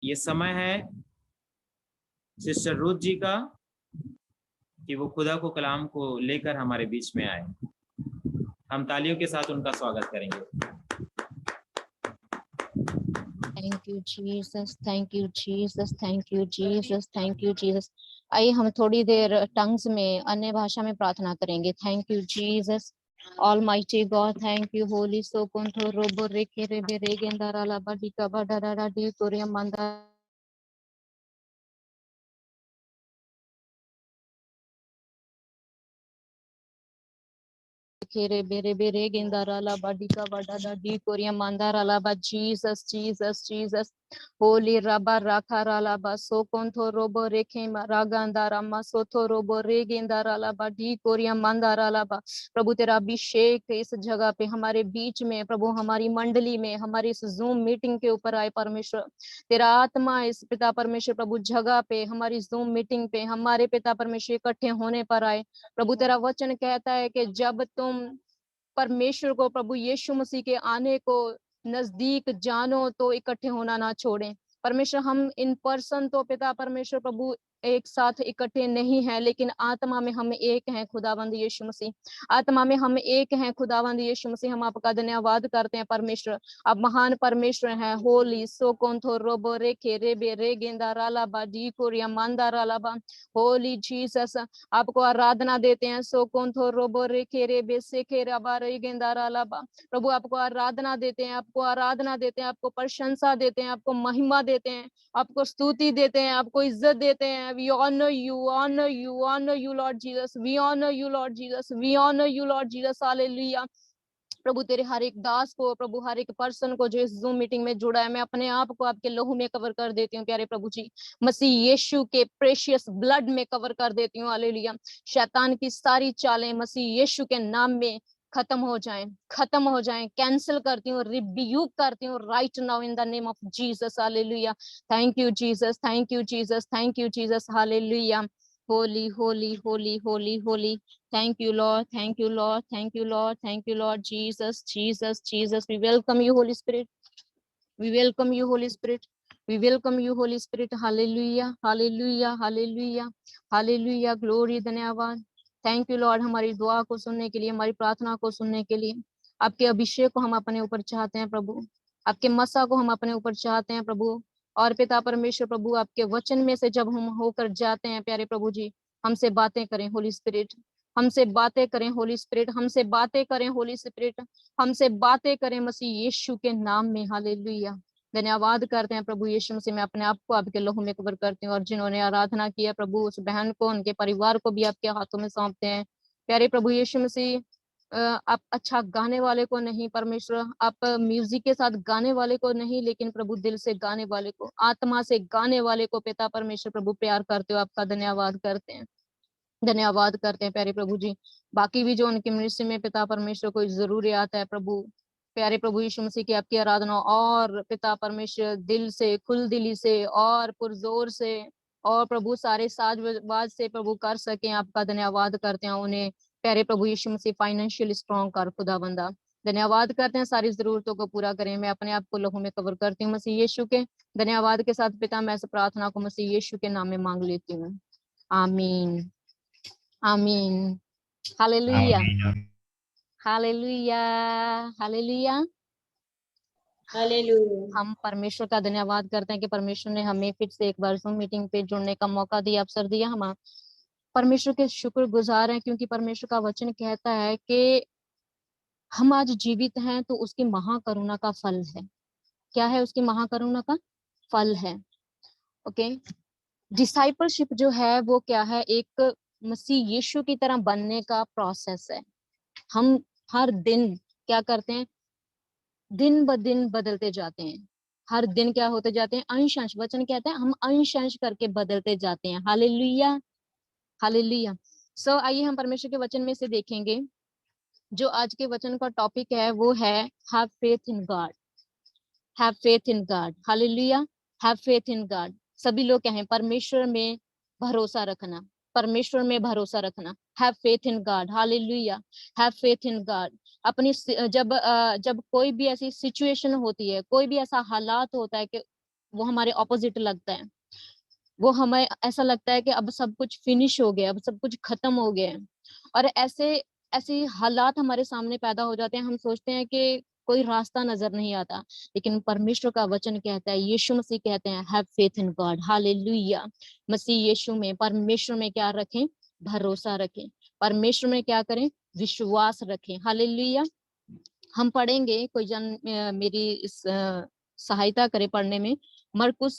ये समय है सिस्टर रूथ जी का कि वो खुदा को कलाम को लेकर हमारे बीच में आए। हम तालियों के साथ उनका स्वागत करेंगे। Thank you Jesus, thank you Jesus, thank you Jesus, thank you Jesus. आइए हम थोड़ी देर टंग्स में अन्य भाषा में प्रार्थना करेंगे। Thank you Jesus, almighty God, thank you holy सो कुंठो रोबो रेके रेबे रेगेंदारा ला बडी का बडारा डी तोरिया मंदा खेरे बेरे बेरे गेंदारा ला बाडी का बडारा डी कोरिया मंदारा ला बा जीसस जीसस जीसस होली रबा राखा राला बा सो कोंथो रोबो रेखे रागांदारा मा सोथो रोबो रे गेंदारा ला बा डी कोरिया मंदारा ला बा। प्रभु तेरा अभिषेक इस जगह पे हमारे बीच में, प्रभु हमारी मंडली में, हमारी इस जूम मीटिंग के ऊपर आए परमेश्वर। तेरा आत्मा इस पिता परमेश्वर प्रभु जगह पे, हमारी जूम मीटिंग पे हमारे पिता परमेश्वर इकट्ठे होने पर आए। प्रभु तेरा वचन कहता है कि जब तुम परमेश्वर को, प्रभु यीशु मसीह के आने को नजदीक जानो तो इकट्ठे होना ना छोड़ें। परमेश्वर हम इन पर्सन तो पिता परमेश्वर प्रभु एक साथ इकट्ठे नहीं हैं, लेकिन आत्मा में हम एक हैं खुदावंद यीशु मसीह। आत्मा में हम एक हैं खुदावंद यीशु मसीह। हम आपका धन्यवाद करते हैं परमेश्वर, आप महान परमेश्वर हैं। होली सो कोंथो रोबो रे के रे बे रे गेंदा राला बा डी कोरिया मांदा राला बा। होली जीसस, आपको आराधना देते हैं। सो कोंथो रोबो रे के रे बे से के रबा रे गेंदा राला बा। प्रभु आपको आराधना देते हैं, आपको आराधना देते हैं, आपको प्रशंसा देते हैं, आपको महिमा देते हैं, आपको स्तुति देते हैं, आपको इज्जत देते हैं। We honour you, honour you, honour you Lord Jesus, we honour you Lord Jesus, we honour you Lord Jesus. Hallelujah. प्रभु तेरे हर एक दास को, प्रभु हर एक पर्सन को जो इस जूम मीटिंग में जुड़ा है, मैं अपने आप को आपके लहू में कवर कर देती हूँ प्यारे प्रभु जी। मसीह यीशु के प्रेशियस ब्लड में कवर कर देती हूँ। हालेलुया। शैतान की सारी चालें मसीह यीशु के नाम में खत्म हो जाएं, खत्म हो जाएं। कैंसिल करती हूँ, रिब्यूक करती हूँ right now in the name of Jesus. Hallelujah. Thank you Jesus, thank you Jesus, thank you Jesus. Hallelujah. Holi Holi Holi Holi Holi. Thank you, Lord. Thank you, Lord. Thank you, Lord. Thank you, Lord. Jesus, Jesus, Jesus. We welcome you, Holy Spirit. We welcome you, Holy Spirit. We welcome you, Holy Spirit. Hallelujah. Hallelujah. Hallelujah. Hallelujah. Glory, धन्यवाद। Thank you, Lord. हमारी दुआ को सुनने के लिए, हमारी प्रार्थना को सुनने के लिए, आपके अभिषेक को हम अपने ऊपर चाहते हैं प्रभु, आपके मसा को हम अपने ऊपर चाहते हैं प्रभु। और पिता परमेश्वर प्रभु, आपके वचन में से जब हम होकर जाते हैं प्यारे प्रभु जी, हमसे बातें करें होली स्पिरिट, हमसे बातें करें होली स्पिरिट, हमसे बातें करें होली स्पिरिट, हमसे बातें करें मसीह यीशु के नाम में। हालेलुया। धन्यवाद करते हैं प्रभु यीशु मसीह। मैं अपने आप को आपके लहू में कवर करती हूँ, और जिन्होंने आराधना की है प्रभु, उस बहन को, उनके परिवार को भी आपके हाथों में सौंपते हैं। प्यारे प्रभु यीशु मसीह, आप अच्छा गाने वाले को नहीं परमेश्वर, आप म्यूजिक के साथ गाने वाले को नहीं, लेकिन प्रभु दिल से गाने वाले को, आत्मा से गाने वाले को पिता परमेश्वर प्रभु प्यार करते हो। आपका धन्यवाद करते हैं, धन्यवाद करते हैं प्यारे प्रभु जी। बाकी भी जो उनके मिनिस्ट्री में पिता परमेश्वर को जरूरियात है प्रभु, प्यारे प्रभु यीशु मसीह की आपकी आराधना और पिता परमेश्वर दिल से, खुल दिली से और पुरजोर से और प्रभु सारे साज से प्रभु कर सके। आपका धन्यवाद करते हैं। उन्हें प्यारे प्रभु यीशु मसीह फाइनेंशियल स्ट्रॉन्ग कर खुदाबंदा। धन्यवाद करते हैं, सारी जरूरतों को पूरा करें। मैं अपने आप को लहू में कवर करती हूँ मसीह यीशु के धन्यवाद के साथ। पिता, मैं इस प्रार्थना को मसीह यीशु के नाम में मांग लेती हूँ। आमीन, आमीन। Hallelujah, hallelujah, hallelujah. हालेलुया। हम परमेश्वर का धन्यवाद करते हैं कि परमेश्वर ने हमें फिर से एक बार जूम मीटिंग पे जुड़ने का मौका दिया, अवसर दिया। हम परमेश्वर के शुक्रगुजार हैं, क्योंकि परमेश्वर का वचन कहता है कि हम आज जीवित हैं तो उसकी महाकरुणा का फल है। क्या है? उसकी महाकरुणा का फल है। ओके, डिसाइपलशिप जो है वो क्या है? एक मसीह यीशु की तरह बनने का प्रोसेस है। हम हर दिन क्या करते हैं? दिन ब दिन बदलते जाते हैं। हर दिन क्या होते जाते हैं? अंश अंश। वचन कहता है हम अंश अंश करके बदलते जाते हैं। Hallelujah, hallelujah. सो आइए हम परमेश्वर के वचन में से देखेंगे। जो आज के वचन का टॉपिक है वो है have faith in God, have faith in God. Hallelujah, have faith in God. सभी लोग कहें परमेश्वर में भरोसा रखना, परमेश्वर में भरोसा रखना। Have faith in God. Hallelujah, have faith in God. अपनी जब कोई भी ऐसी सिचुएशन होती है, कोई भी ऐसा हालात होता है कि वो हमारे ऑपोजिट लगता है। वो हमें ऐसा लगता है कि अब सब कुछ फिनिश हो गया, अब सब कुछ खत्म हो गया है, और ऐसे हालात हमारे सामने पैदा हो जाते हैं। हम सोचते हैं कि कोई रास्ता नजर नहीं आता, लेकिन परमेश्वर का वचन कहता है, यीशु मसीह कहते हैं, have faith in God, hallelujah. मसीह यीशु में, परमेश्वर में क्या रखें? भरोसा रखें। परमेश्वर में क्या करें? विश्वास रखें। हालेलुया। हम पढ़ेंगे, कोई जन मेरी इस सहायता करे पढ़ने में, मरकुस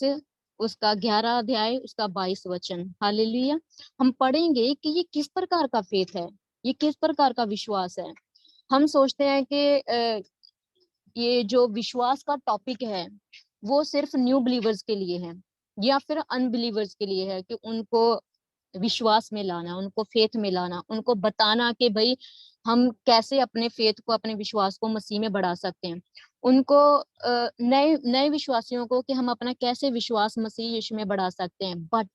उसका 11 अध्याय उसका 22 वचन। हालेलुया। हम पढ़ेंगे कि ये किस प्रकार का फेथ है, ये किस प्रकार का विश्वास है। हम सोचते हैं कि ये जो विश्वास का टॉपिक है वो सिर्फ न्यू बिलीवर्स के लिए है या फिर अनबिलीवर्स के लिए है, कि उनको विश्वास में लाना, उनको फेथ में लाना, उनको बताना कि भाई हम कैसे अपने फेथ को, अपने विश्वास को मसीह में बढ़ा सकते हैं। उनको नए नए विश्वासियों को कि हम अपना कैसे विश्वास मसीह यीशु में बढ़ा सकते हैं। बट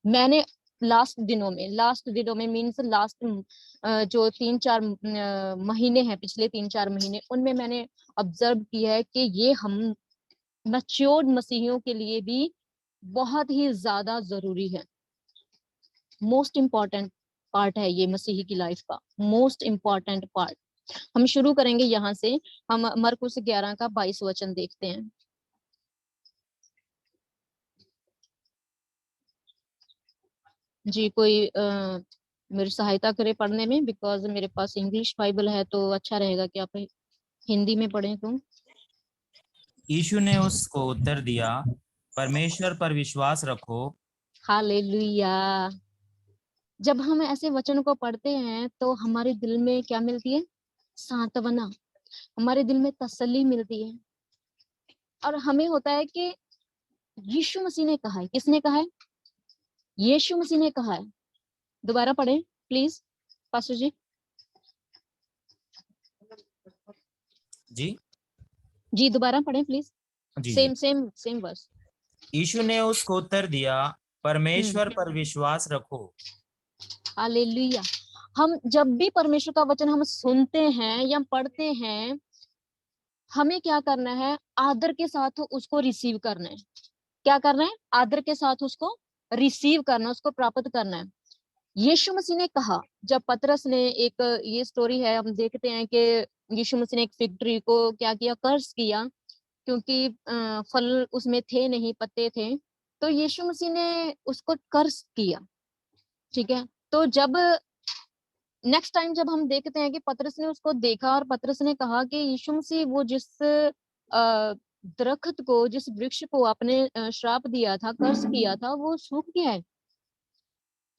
मैंने लास्ट दिनों में मीन्स लास्ट जो 3-4 महीने हैं, पिछले 3-4 महीने, उनमें मैंने ऑब्जर्व किया है कि ये हम मैच्योर्ड मसीहियों के लिए भी बहुत ही ज्यादा जरूरी है। मोस्ट इम्पॉर्टेंट पार्ट है ये मसीही की लाइफ का, मोस्ट इम्पॉर्टेंट पार्ट। हम शुरू करेंगे यहाँ से। हम मरकुस 11 का 22 वचन देखते हैं। जी, कोई मेरी सहायता करे पढ़ने में, बिकॉज मेरे पास इंग्लिश बाइबल है, तो अच्छा रहेगा कि आप हिंदी में पढ़ें। तो यीशु ने उसको उत्तर दिया, परमेश्वर पर विश्वास रखो। हालेलुया। जब हम ऐसे वचन को पढ़ते हैं तो हमारे दिल में क्या मिलती है? सांत्वना, हमारे दिल में तसल्ली मिलती है। और हमें होता है कि यीशु मसीह ने कहा है। किसने कहा है? यीशु मसीह ने कहा है। दोबारा पढ़ें प्लीज पास्टर जी। जी जी दोबारा पढ़ें प्लीज। जी जी। Same verse. यीशु ने उसको उत्तर दिया, परमेश्वर पर विश्वास रखो। हालेलुया। हम जब भी परमेश्वर का वचन हम सुनते हैं या पढ़ते हैं, हमें क्या करना है? आदर के साथ उसको रिसीव करना है। क्या करना है? आदर के साथ उसको रिसीव करना, उसको प्राप्त करना है। यीशु मसीह ने कहा, जब पतरस ने, एक ये स्टोरी है, हम देखते हैं कि यीशु मसीह ने एक फिग ट्री को क्या किया? कर्स किया, क्योंकि फल उसमें थे नहीं, पत्ते थे। तो यीशु मसीह ने उसको कर्स किया। ठीक है। तो जब नेक्स्ट टाइम जब हम देखते हैं कि पतरस ने उसको देखा और पतरस ने कहा कि यीशु मसीह, वो जिस दरख्त को, जिस वृक्ष को आपने श्राप दिया था, कर्स किया था, वो सूख गया है।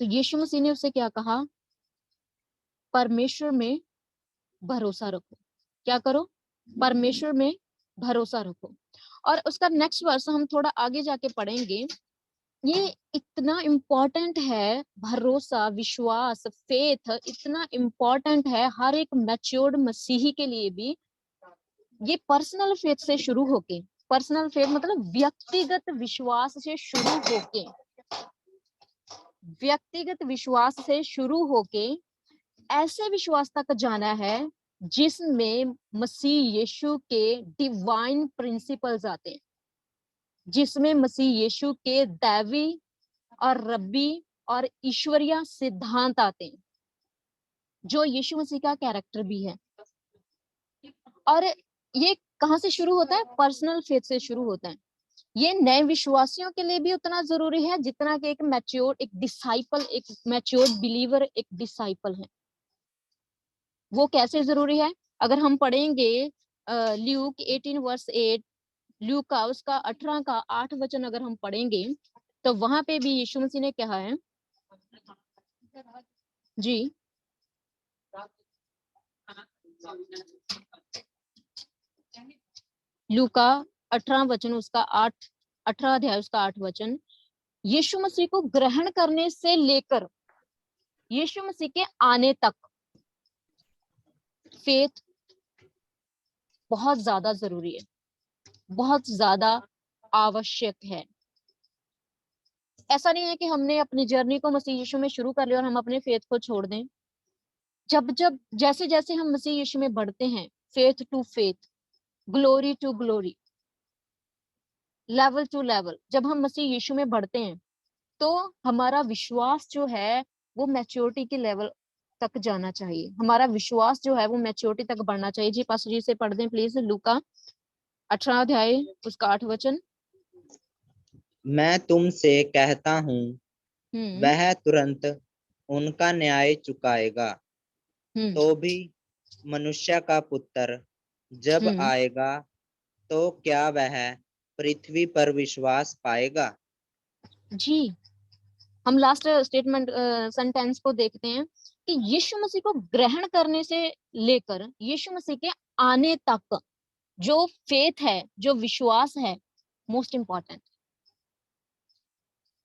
तो यीशु मसीह ने उससे क्या कहा? परमेश्वर में भरोसा रखो। क्या करो? परमेश्वर में भरोसा रखो। और उसका नेक्स्ट वर्स हम थोड़ा आगे जाके पढ़ेंगे। ये इतना इम्पोर्टेंट है, भरोसा, विश्वास, फेथ इतना इम्पोर्टेंट है हर एक मैच्योर्ड मसीही के लिए भी। ये पर्सनल फेथ से शुरू होके, पर्सनल फेथ मतलब व्यक्तिगत विश्वास से शुरू होके, व्यक्तिगत विश्वास से शुरू होके ऐसे विश्वास तक जाना है जिसमें मसीह यीशु के डिवाइन प्रिंसिपल्स आते हैं, जिसमें मसीह यीशु के दैवी और रब्बी और ईश्वरीय सिद्धांत आते हैं, जो यीशु मसीह का कैरेक्टर भी है। और ये कहाँ से शुरू होता है? पर्सनल फेथ से शुरू होता है। ये नए विश्वासियों के लिए भी उतना जरूरी है जितना कि एक मैच्योर, एक डिसाइपल, एक मैच्योर बिलीवर, एक डिसाइपल है। वो कैसे जरूरी है? अगर हम पढ़ेंगे ल्यूक 18 वर्स 8, ल्यूक का उसका 18 का 8 वचन अगर हम पढ़ेंगे, तो वहां पे भी यीशु मसीह ने कहा है। जी लूका 18 वचन उसका 8, 18 अध्याय उसका 8 वचन, यीशु मसीह को ग्रहण करने से लेकर यीशु मसीह के आने तक फेथ बहुत ज्यादा जरूरी है, बहुत ज्यादा आवश्यक है। ऐसा नहीं है कि हमने अपनी जर्नी को मसीह यीशु में शुरू कर लिया और हम अपने फेथ को छोड़ दें। जब जब जैसे जैसे हम मसीह यीशु में बढ़ते हैं, faith to faith, glory to glory, level to level, जब हम मसीह यीशु में बढ़ते हैं तो हमारा विश्वास जो है वो मैच्योरिटी के लेवल तक जाना चाहिए। हमारा विश्वास जो है वो मैच्योरिटी तक बढ़ना चाहिए। जी पास्टर जी से पढ़ दें प्लीज, लूका 18 अध्याय उसका 8 वचन। मैं तुमसे कहता हूँ वह तुरंत उनका न्याय चुकाएगा। तो भी मनुष्य का पुत्र जब आएगा तो क्या वह पृथ्वी पर विश्वास पाएगा? जी, हम लास्ट स्टेटमेंट सेंटेंस को देखते हैं कि यीशु मसीह को ग्रहण करने से लेकर यीशु मसीह के आने तक जो फेथ है, जो विश्वास है, मोस्ट इंपॉर्टेंट,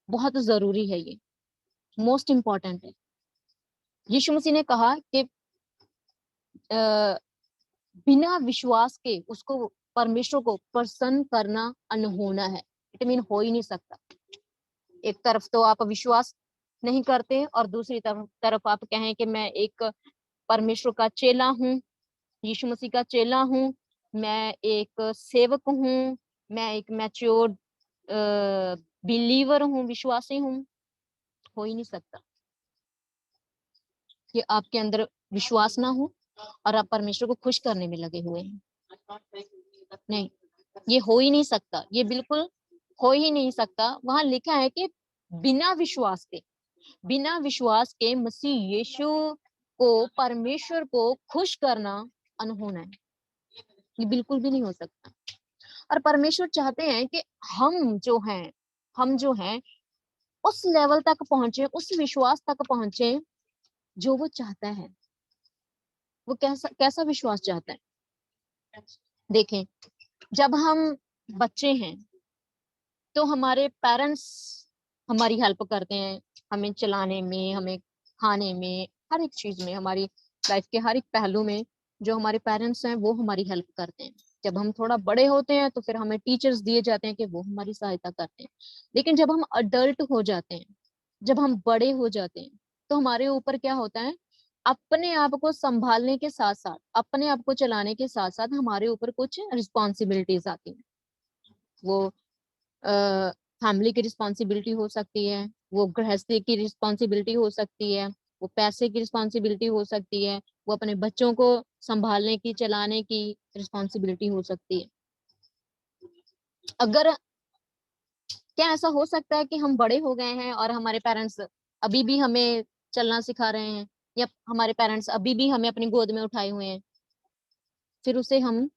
बहुत जरूरी है, ये मोस्ट इंपॉर्टेंट है। यीशु मसीह ने कहा कि बिना विश्वास के उसको, परमेश्वर को प्रसन्न करना अनहोना है। इट मीन हो ही नहीं सकता। एक तरफ तो आप विश्वास नहीं करते और दूसरी तरफ आप कहें कि मैं एक परमेश्वर का चेला हूँ, यीशु मसीह का चेला हूँ, मैं एक सेवक हूँ, मैं एक मैच्योर बिलीवर हूँ, विश्वासी हूँ। हो ही नहीं सकता कि आपके अंदर विश्वास ना हो और आप परमेश्वर को खुश करने में लगे हुए हैं। नहीं, ये हो ही नहीं सकता, ये बिल्कुल हो ही नहीं सकता। वहां लिखा है कि बिना विश्वास के मसीह यीशु को, परमेश्वर को खुश करना अनहोना है। ये बिल्कुल भी नहीं हो सकता। और परमेश्वर चाहते हैं कि हम जो हैं उस लेवल तक पहुंचे, उस विश्वास तक पहुंचे जो वो चाहता है। वो कैसा विश्वास चाहता है? देखें, जब हम बच्चे हैं तो हमारे पेरेंट्स हमारी हेल्प करते हैं, हमें चलाने में, हमें खाने में, हर एक चीज में, हमारी लाइफ के हर एक पहलू में जो हमारे पेरेंट्स हैं वो हमारी हेल्प करते हैं। जब हम थोड़ा बड़े होते हैं तो फिर हमें टीचर्स दिए जाते हैं कि वो हमारी सहायता करते हैं। लेकिन जब हम अडल्ट हो जाते हैं, जब हम बड़े हो जाते हैं, तो हमारे ऊपर क्या होता है? अपने आप को संभालने के साथ साथ, अपने आप को चलाने के साथ साथ हमारे ऊपर कुछ रिस्पॉन्सिबिलिटीज आती हैं। वो फैमिली की रिस्पॉन्सिबिलिटी हो सकती है, वो गृहस्थी की रिस्पॉन्सिबिलिटी हो सकती है, वो पैसे की रिस्पॉन्सिबिलिटी हो सकती है, वो अपने बच्चों को संभालने की, चलाने की रिस्पॉन्सिबिलिटी हो सकती है। अगर क्या ऐसा हो सकता है कि हम बड़े हो गए हैं और हमारे पेरेंट्स अभी भी हमें चलना सिखा रहे हैं, या हमारे पेरेंट्स अभी भी हमें अपनी गोद में उठाए हुए हैं, फिर उसे हम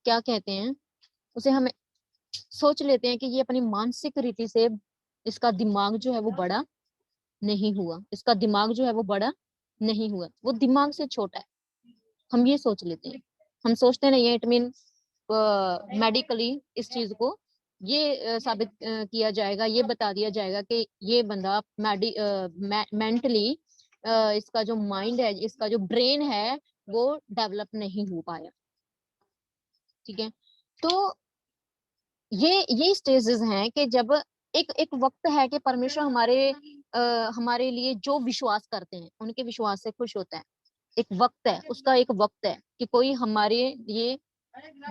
क्या कहते हैं, उसे हम सोच लेते हैं कि ये अपनी मानसिक रीति से, इसका दिमाग जो है वो बड़ा नहीं हुआ, इसका दिमाग जो है वो बड़ा नहीं हुआ, वो दिमाग से छोटा है। हम ये सोच लेते हैं, हम सोचते नहीं है। इट मीन मेडिकली इस चीज को ये साबित किया जाएगा, ये बता दिया जाएगा कि ये बंदा मेंटली इसका जो माइंड है, इसका जो ब्रेन है वो डेवलप नहीं हो पाया। ठीक है, तो ये स्टेजेस हैं कि जब एक एक वक्त है कि परमेश्वर हमारे लिए जो विश्वास करते हैं उनके विश्वास से खुश होता है। एक वक्त है, उसका एक वक्त है कि कोई हमारे लिए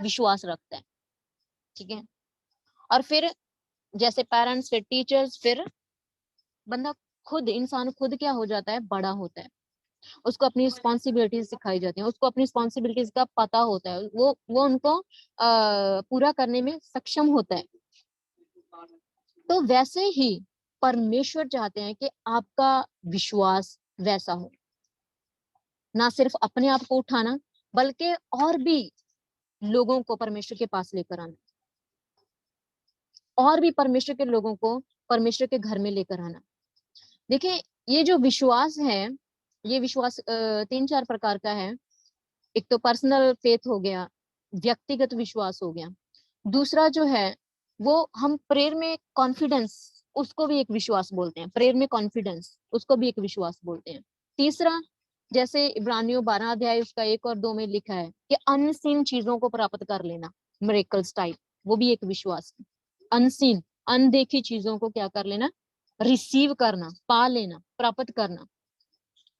विश्वास रखता है। ठीक है, और फिर जैसे पेरेंट्स, फिर टीचर्स, फिर बंदा खुद, इंसान खुद क्या हो जाता है? बड़ा होता है। उसको अपनी रिस्पॉन्सिबिलिटीज सिखाई जाती हैं, उसको अपनी रिस्पॉन्सिबिलिटीज का पता होता है, वो उनको पूरा करने में सक्षम होता है। तो वैसे ही परमेश्वर चाहते हैं कि आपका विश्वास वैसा हो, ना सिर्फ अपने आप को उठाना बल्कि और भी लोगों को परमेश्वर के पास लेकर आना, और भी परमेश्वर के लोगों को परमेश्वर के घर में लेकर आना। देखिए, ये जो विश्वास है, ये विश्वास 3-4 प्रकार का है। एक तो पर्सनल फेथ हो गया, व्यक्तिगत विश्वास हो गया। दूसरा जो है वो हम प्रेयर में कॉन्फिडेंस, उसको भी एक विश्वास बोलते हैं। प्रेयर में कॉन्फिडेंस, उसको भी एक विश्वास बोलते हैं। तीसरा, जैसे इब्रानियों 12 अध्याय उसका 1 और 2 में लिखा है कि अनसीन चीजों को प्राप्त कर लेना, मिरेकल्स टाइप, वो भी एक विश्वास है। अनसीन, अनदेखी चीजों को क्या कर लेना? रिसीव करना, पा लेना, प्राप्त करना,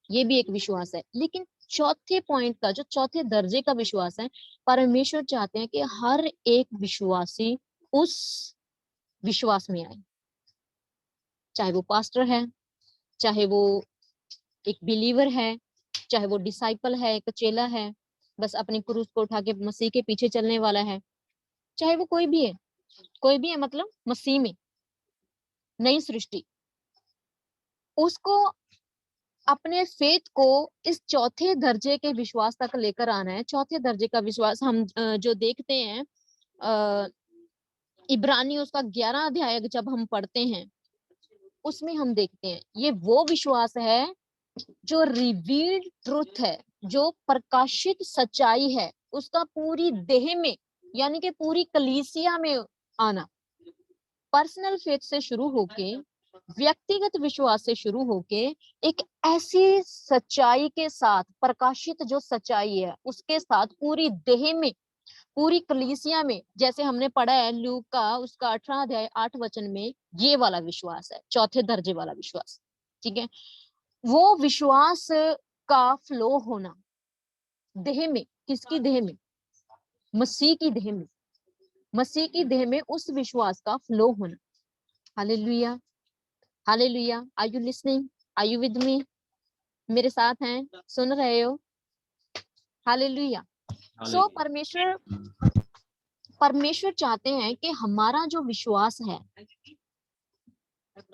ये भी एक विश्वास है। लेकिन चौथे पॉइंट का, जो चौथे दर्जे का विश्वास है, परमेश्वर चाहते हैं कि हर एक विश्वासी उस विश्वास में आए, चाहे वो पास्टर है, चाहे वो एक बिलीवर है, चाहे वो डिसाइपल है, एक चेला है, बस अपनी क्रूस को उठा के मसीह के पीछे चलने वाला है, चाहे वो कोई भी है, कोई भी है, मतलब मसीह में नई सृष्टि, उसको अपने फेथ को इस चौथे दर्जे के विश्वास तक लेकर आना है। चौथे दर्जे का विश्वास हम जो देखते हैं इब्रानी उसका 11 अध्याय जब हम पढ़ते हैं, उसमें हम देखते हैं ये वो विश्वास है जो रिवील्ड ट्रुथ है, जो प्रकाशित सच्चाई है, उसका पूरी देह में यानी कि पूरी कलीसिया में आना। पर्सनल फेथ से शुरू होके, व्यक्तिगत विश्वास से शुरू होके, एक ऐसी सच्चाई के साथ, प्रकाशित जो सच्चाई है उसके साथ पूरी देह में, पूरी कलीसिया में, जैसे हमने पढ़ा है लूक का उसका 18 अध्याय 8 वचन में, ये वाला विश्वास है चौथे दर्जे वाला विश्वास। ठीक है, वो विश्वास का फ्लो होना देह में, किसकी देह में? मसीह की देह में, मसीह की देह में उस विश्वास का फ्लो होना। Hallelujah, hallelujah. Are you listening? Are you with me? मेरे साथ हैं, सुन रहे हो? हालेलुया। सो परमेश्वर चाहते हैं कि हमारा जो विश्वास है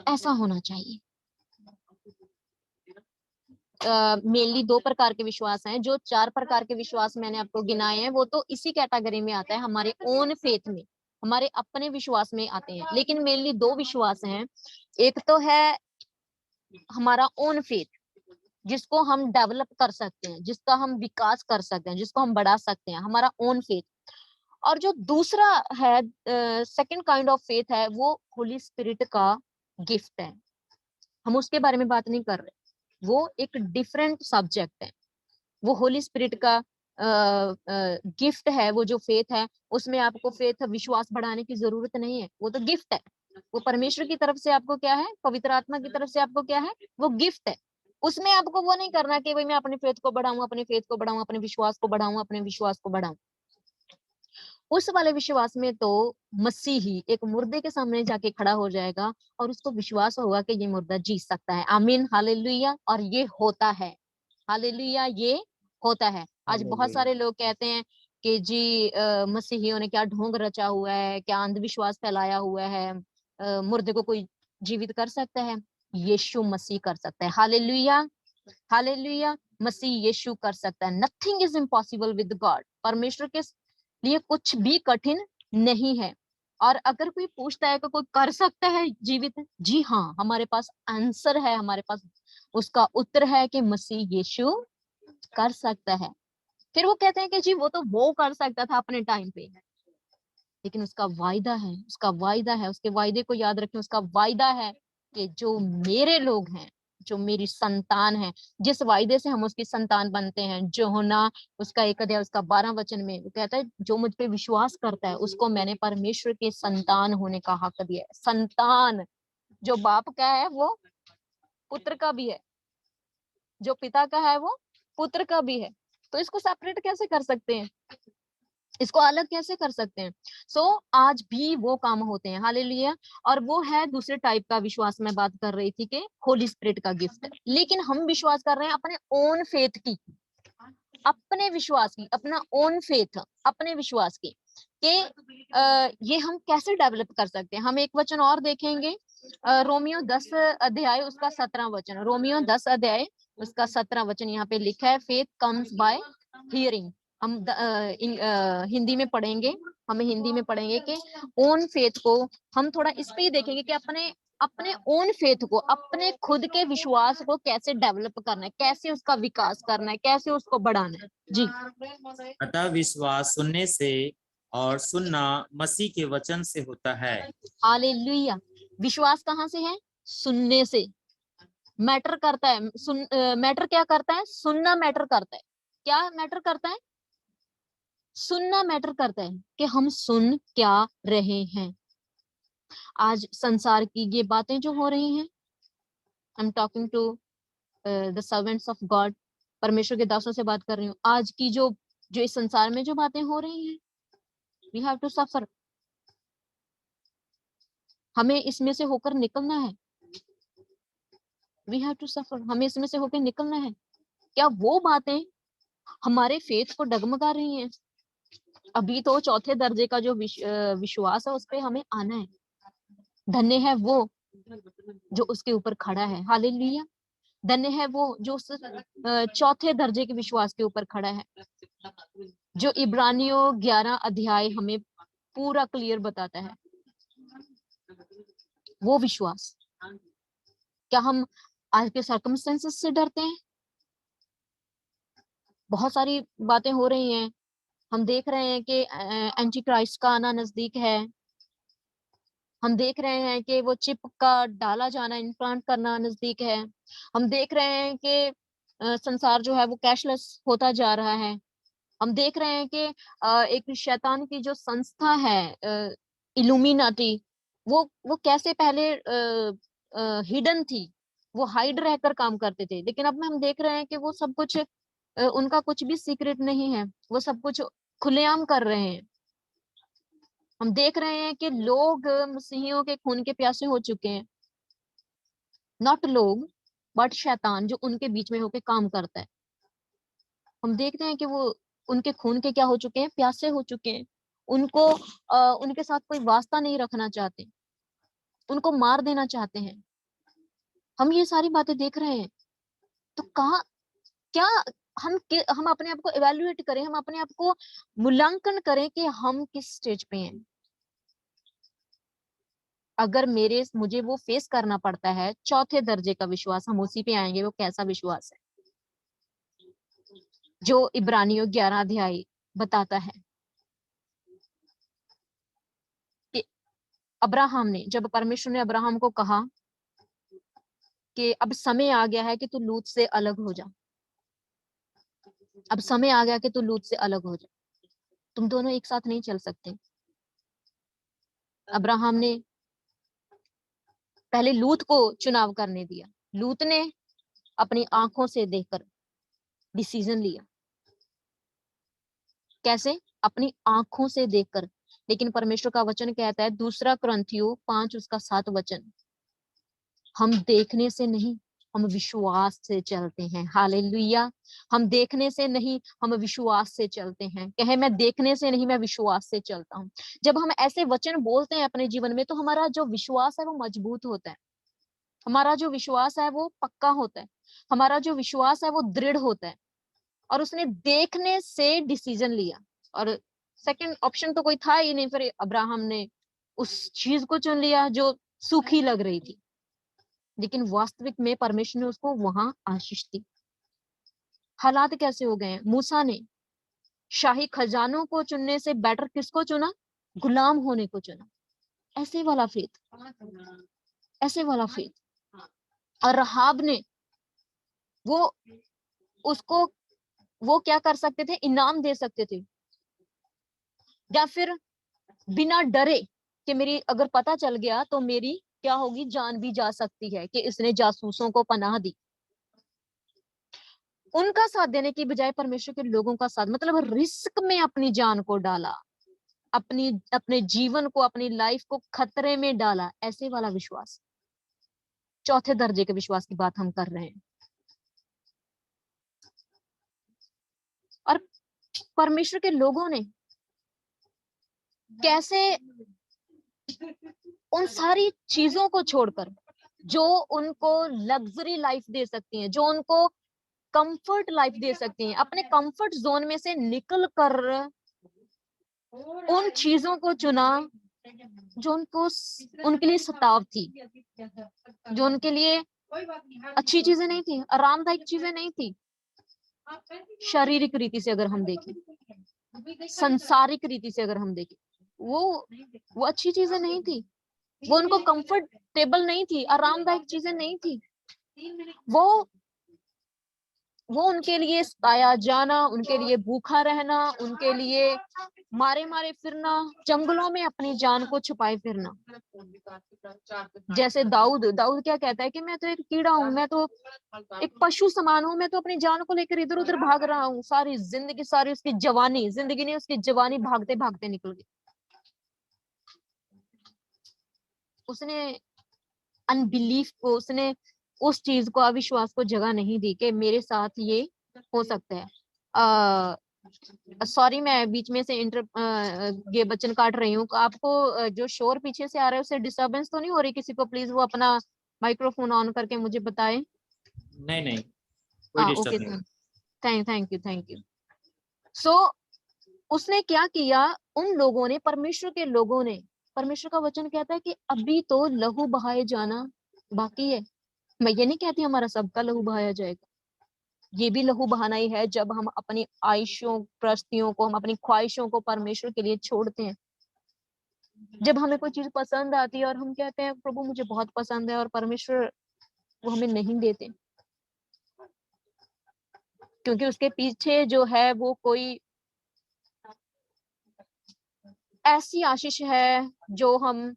ऐसा होना चाहिए। मेनली 2 प्रकार के विश्वास हैं। जो 4 प्रकार के विश्वास मैंने आपको गिनाए हैं वो तो इसी कैटेगरी में आता है, हमारे ओन फेथ में, हमारे अपने विश्वास में आते हैं। लेकिन मेनली 2 विश्वास हैं। एक तो है हमारा ओन फेथ, जिसको हम डेवलप कर सकते हैं, जिसका हम विकास कर सकते हैं, जिसको हम बढ़ा सकते हैं, हमारा ओन फेथ। और जो दूसरा है सेकंड काइंड ऑफ फेथ है, वो होली स्पिरिट का गिफ्ट है। हम उसके बारे में बात नहीं कर रहे, वो एक डिफरेंट सब्जेक्ट है। वो होली स्पिरिट का गिफ्ट है। वो जो फेथ है उसमें आपको फेथ विश्वास बढ़ाने की जरूरत नहीं है, वो तो गिफ्ट है। वो परमेश्वर की तरफ से आपको क्या है, पवित्र आत्मा की तरफ से आपको क्या है, वो गिफ्ट है। उसमें आपको वो नहीं करना कि भाई मैं अपने फेथ को बढ़ाऊं, अपने फेथ को बढ़ाऊं, अपने विश्वास को बढ़ाऊं, अपने विश्वास को बढ़ाऊं। उस वाले विश्वास में तो मसीही एक मुर्दे के सामने जाके खड़ा हो जाएगा और उसको विश्वास होगा कि ये मुर्दा जी सकता है। आमीन, हालेलुया। और ये होता है, हालेलुया, ये होता है। आज बहुत सारे लोग कहते हैं कि जी मसीहियों ने क्या ढोंग रचा हुआ है, क्या अंधविश्वास फैलाया हुआ है, मुर्दे को कोई जीवित कर सकता है? यीशु मसीह कर सकता है। Hallelujah, hallelujah. मसीह यीशु कर सकता है। Nothing is impossible with God. परमेश्वर के लिए कुछ भी कठिन नहीं है। और अगर कोई पूछता है कि कोई कर सकता है जीवित, जी हाँ, हमारे पास आंसर है, हमारे पास उसका उत्तर है कि मसीह यीशु कर सकता है। फिर वो कहते हैं कि जी वो कर सकता था अपने टाइम पे, लेकिन उसका वायदा है, उसका वायदा है, उसके वायदे को याद रखें। उसका वायदा है कि जो मेरे लोग हैं, जो मेरी संतान है, जिस वायदे से हम उसकी संतान बनते हैं, जो होना उसका 1 अध्याय उसका 12 वचन में वो कहता है जो मुझ पे विश्वास करता है उसको मैंने परमेश्वर के संतान होने का हक दिया है। संतान जो बाप का है वो पुत्र का भी है, जो पिता का है वो पुत्र का भी है। तो इसको सेपरेट कैसे कर सकते हैं, इसको अलग कैसे कर सकते हैं? आज भी वो काम होते हैं। हालेलुया। और वो है दूसरे टाइप का विश्वास। मैं बात कर रही थी कि होली स्पिरिट का गिफ्ट है। लेकिन हम विश्वास कर रहे हैं अपने ओन फेथ की, अपने विश्वास की, अपना ओन फेथ, अपने विश्वास की कि ये हम कैसे डेवलप कर सकते हैं। हम एक वचन और देखेंगे, रोमियो 10 अध्याय उसका 17 वचन। रोमियो 10 अध्याय उसका 17 वचन यहाँ पे लिखा है, फेथ कम्स बाय हियरिंग। हम हिंदी में पढ़ेंगे, हमें हिंदी में पढ़ेंगे कि ओन फेथ को हम थोड़ा इस पे ही देखेंगे कि अपने ओन फेथ को, अपने खुद के विश्वास को कैसे डेवलप करना है, कैसे उसका विकास करना है, कैसे उसको बढ़ाना है। जी, अतः विश्वास सुनने से और सुनना मसीह के वचन से होता है। हालेलुया। विश्वास कहाँ से है? सुनने से। मैटर करता है, मैटर क्या करता है? सुनना मैटर करता है। क्या मैटर करता है? सुनना मैटर करता है कि हम सुन क्या रहे हैं। आज संसार की ये बातें जो हो रही हैं, I am talking to the servants of God, परमेश्वर के दासों से बात कर रही हूँ। आज की जो इस संसार में जो बातें हो रही हैं, वी हैव टू सफर। हमें इसमें से होकर निकलना है। वी हैव टू सफर, हमें इसमें से होकर निकलना है। क्या वो बातें हमारे फेथ को डगमगा रही हैं? अभी तो चौथे दर्जे का जो विश्वास है उस पे हमें आना है। धन्य है वो जो उसके ऊपर खड़ा है। हालेलुया। धन्य है वो जो उस चौथे दर्जे के विश्वास के ऊपर खड़ा है, जो इब्रानियों 11 अध्याय हमें पूरा क्लियर बताता है। वो विश्वास। क्या हम आज के सर्कमस्टेंसेस से डरते हैं? बहुत सारी बातें हो रही हैं। हम देख रहे हैं कि एंटी क्राइस्ट का आना नजदीक है। हम देख रहे हैं कि वो चिप का डाला जाना, इम्प्लांट करना नजदीक है। हम देख रहे हैं कि संसार जो है वो कैशलेस होता जा रहा है। हम देख रहे हैं कि एक शैतान की जो संस्था है इल्यूमिनाटी, वो कैसे पहले हिडन थी, वो हाइड रहकर काम करते थे, लेकिन अब हम देख रहे हैं कि वो सब कुछ उनका कुछ भी सीक्रेट नहीं है, वो सब कुछ खुलेआम कर रहे हैं। हम देख रहे हैं कि लोग मसीहियों के खून के प्यासे हो चुके हैं। नॉट लोग बट शैतान जो उनके बीच में होकर काम करता है। हम देखते हैं कि वो उनके खून के क्या हो चुके हैं, प्यासे हो चुके हैं। उनको उनके साथ कोई वास्ता नहीं रखना चाहते, उनको मार देना चाहते हैं। हम ये सारी बातें देख रहे हैं। तो कहाँ, क्या हम अपने आप को इवेल्युएट करें, हम अपने आप को मूल्यांकन करें कि हम किस स्टेज पे हैं। अगर मुझे वो फेस करना पड़ता है चौथे दर्जे का विश्वास, हम उसी पे आएंगे। वो कैसा विश्वास है जो इब्रानियों 11 अध्याय बताता है कि अब्राहम ने, जब परमेश्वर ने अब्राहम को कहा कि अब समय आ गया है कि तू लूत से अलग हो जा, अब समय आ गया कि तू लूत से अलग हो जा, तुम दोनों एक साथ नहीं चल सकते। अब्राहम ने पहले लूत को चुनाव करने दिया। लूत ने अपनी आंखों से देखकर डिसीजन लिया। कैसे? अपनी आंखों से देखकर। लेकिन परमेश्वर का वचन कहता है, दूसरा कुरिन्थियों 5 उसका 7 वचन, हम देखने से नहीं, हम विश्वास से चलते हैं। हालेलुया। हम देखने से नहीं, हम विश्वास से चलते हैं। कहे, मैं देखने से नहीं, मैं विश्वास से चलता हूँ। जब हम ऐसे वचन बोलते हैं अपने जीवन में, तो हमारा जो विश्वास है वो मजबूत होता है, हमारा जो विश्वास है वो पक्का होता है, हमारा जो विश्वास है वो दृढ़ होता है। और उसने देखने से डिसीजन लिया, और सेकंड ऑप्शन तो कोई था ही नहीं। फिर अब्राहम ने उस चीज को चुन लिया जो सूखी लग रही थी, लेकिन वास्तविक में परमेश्वर ने उसको वहां आशीष दी। हालात कैसे हो गए हैं? मूसा ने शाही खजानों को चुनने से बेटर किसको चुना? गुलाम होने को चुना। ऐसे वाला फेथ, ऐसे वाला फेथ। और रहाब ने वो उसको वो क्या कर सकते थे? इनाम दे सकते थे, या फिर बिना डरे कि मेरी अगर पता चल गया तो मेरी क्या होगी, जान भी जा सकती है, कि इसने जासूसों को पनाह दी। उनका साथ देने की बजाय परमेश्वर के लोगों का साथ, मतलब रिस्क में अपनी जान को डाला, अपने जीवन को, अपनी लाइफ को खतरे में डाला। ऐसे वाला विश्वास, चौथे दर्जे के विश्वास की बात हम कर रहे हैं। और परमेश्वर के लोगों ने कैसे उन सारी चीजों को छोड़कर, जो उनको लग्जरी लाइफ दे सकती हैं, जो उनको कंफर्ट लाइफ दे सकती हैं, अपने कंफर्ट जोन में से निकल कर उन चीजों को चुना जो उनके लिए सताव थी, जो उनके लिए अच्छी चीजें नहीं थी, आरामदायक चीजें नहीं थी। शारीरिक रीति से अगर हम देखें, संसारिक रीति से अगर हम देखें, वो अच्छी चीजें नहीं थी, वो उनको कंफर्टेबल नहीं थी, आरामदायक चीजें नहीं थी। वो उनके लिए सताया जाना, उनके लिए भूखा रहना, उनके लिए मारे मारे फिरना, जंगलों में अपनी जान को छुपाए फिरना। जैसे दाऊद क्या कहता है कि मैं तो एक कीड़ा हूँ, मैं तो एक पशु समान हूँ, मैं तो अपनी जान को लेकर इधर उधर भाग रहा हूँ। सारी जिंदगी, सारी उसकी जवानी, जिंदगी नहीं उसकी जवानी भागते भागते निकल गई। उसने अनबिलीफ को, उसने उस चीज को, अविश्वास को जगह नहीं दी कि मेरे साथ ये हो सकता है। सॉरी, मैं बीच में से ये बच्चन काट रही हूँ। आपको जो शोर पीछे से आ रहा है उससे डिस्टरबेंस तो नहीं हो रही किसी को? प्लीज वो अपना माइक्रोफोन ऑन करके मुझे बताए। नहीं, कोई डिस्टर्ब ओके, नहीं। Thank you. सो उसने क्या किया, उन लोगों ने, परमेश्वर के लोगों ने, परमेश्वर का वचन कहता है कि अभी तो लहू बहाए जाना बाकी है। मैं ये नहीं कहती हमारा सबका लहू बहाया जाएगा, ये भी लहू बहाना ही है जब हम अपनी आयुषों, प्रस्तियों को, हम अपनी ख्वाहिशों को परमेश्वर के लिए छोड़ते हैं। जब हमें कोई चीज पसंद आती है और हम कहते हैं प्रभु मुझे बहुत पसंद है, और परमेश्वर वो हमें नहीं देते, क्योंकि उसके पीछे जो है वो कोई ऐसी आशीष है जो हम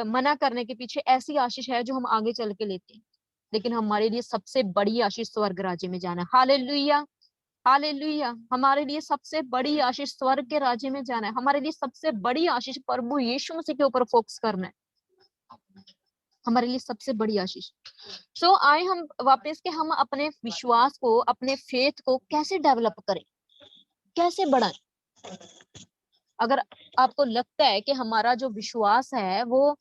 मना करने के पीछे ऐसी आशीष है जो हम आगे चल के लेते हैं। लेकिन हमारे लिए सबसे बड़ी आशीष स्वर्ग राज्य में जाना है। Hallelujah, hallelujah. हमारे लिए सबसे बड़ी आशीष स्वर्ग के राज्य में जाना है। हमारे लिए सबसे बड़ी आशीष प्रभु यीशु मसीह के ऊपर फोकस करना है। हमारे लिए सबसे बड़ी आशीष। सो आए हम वापस के हम अपने विश्वास को, अपने फेथ को कैसे डेवलप करें, कैसे बढ़ाएं। अगर आपको लगता है कि हमारा जो विश्वास है वो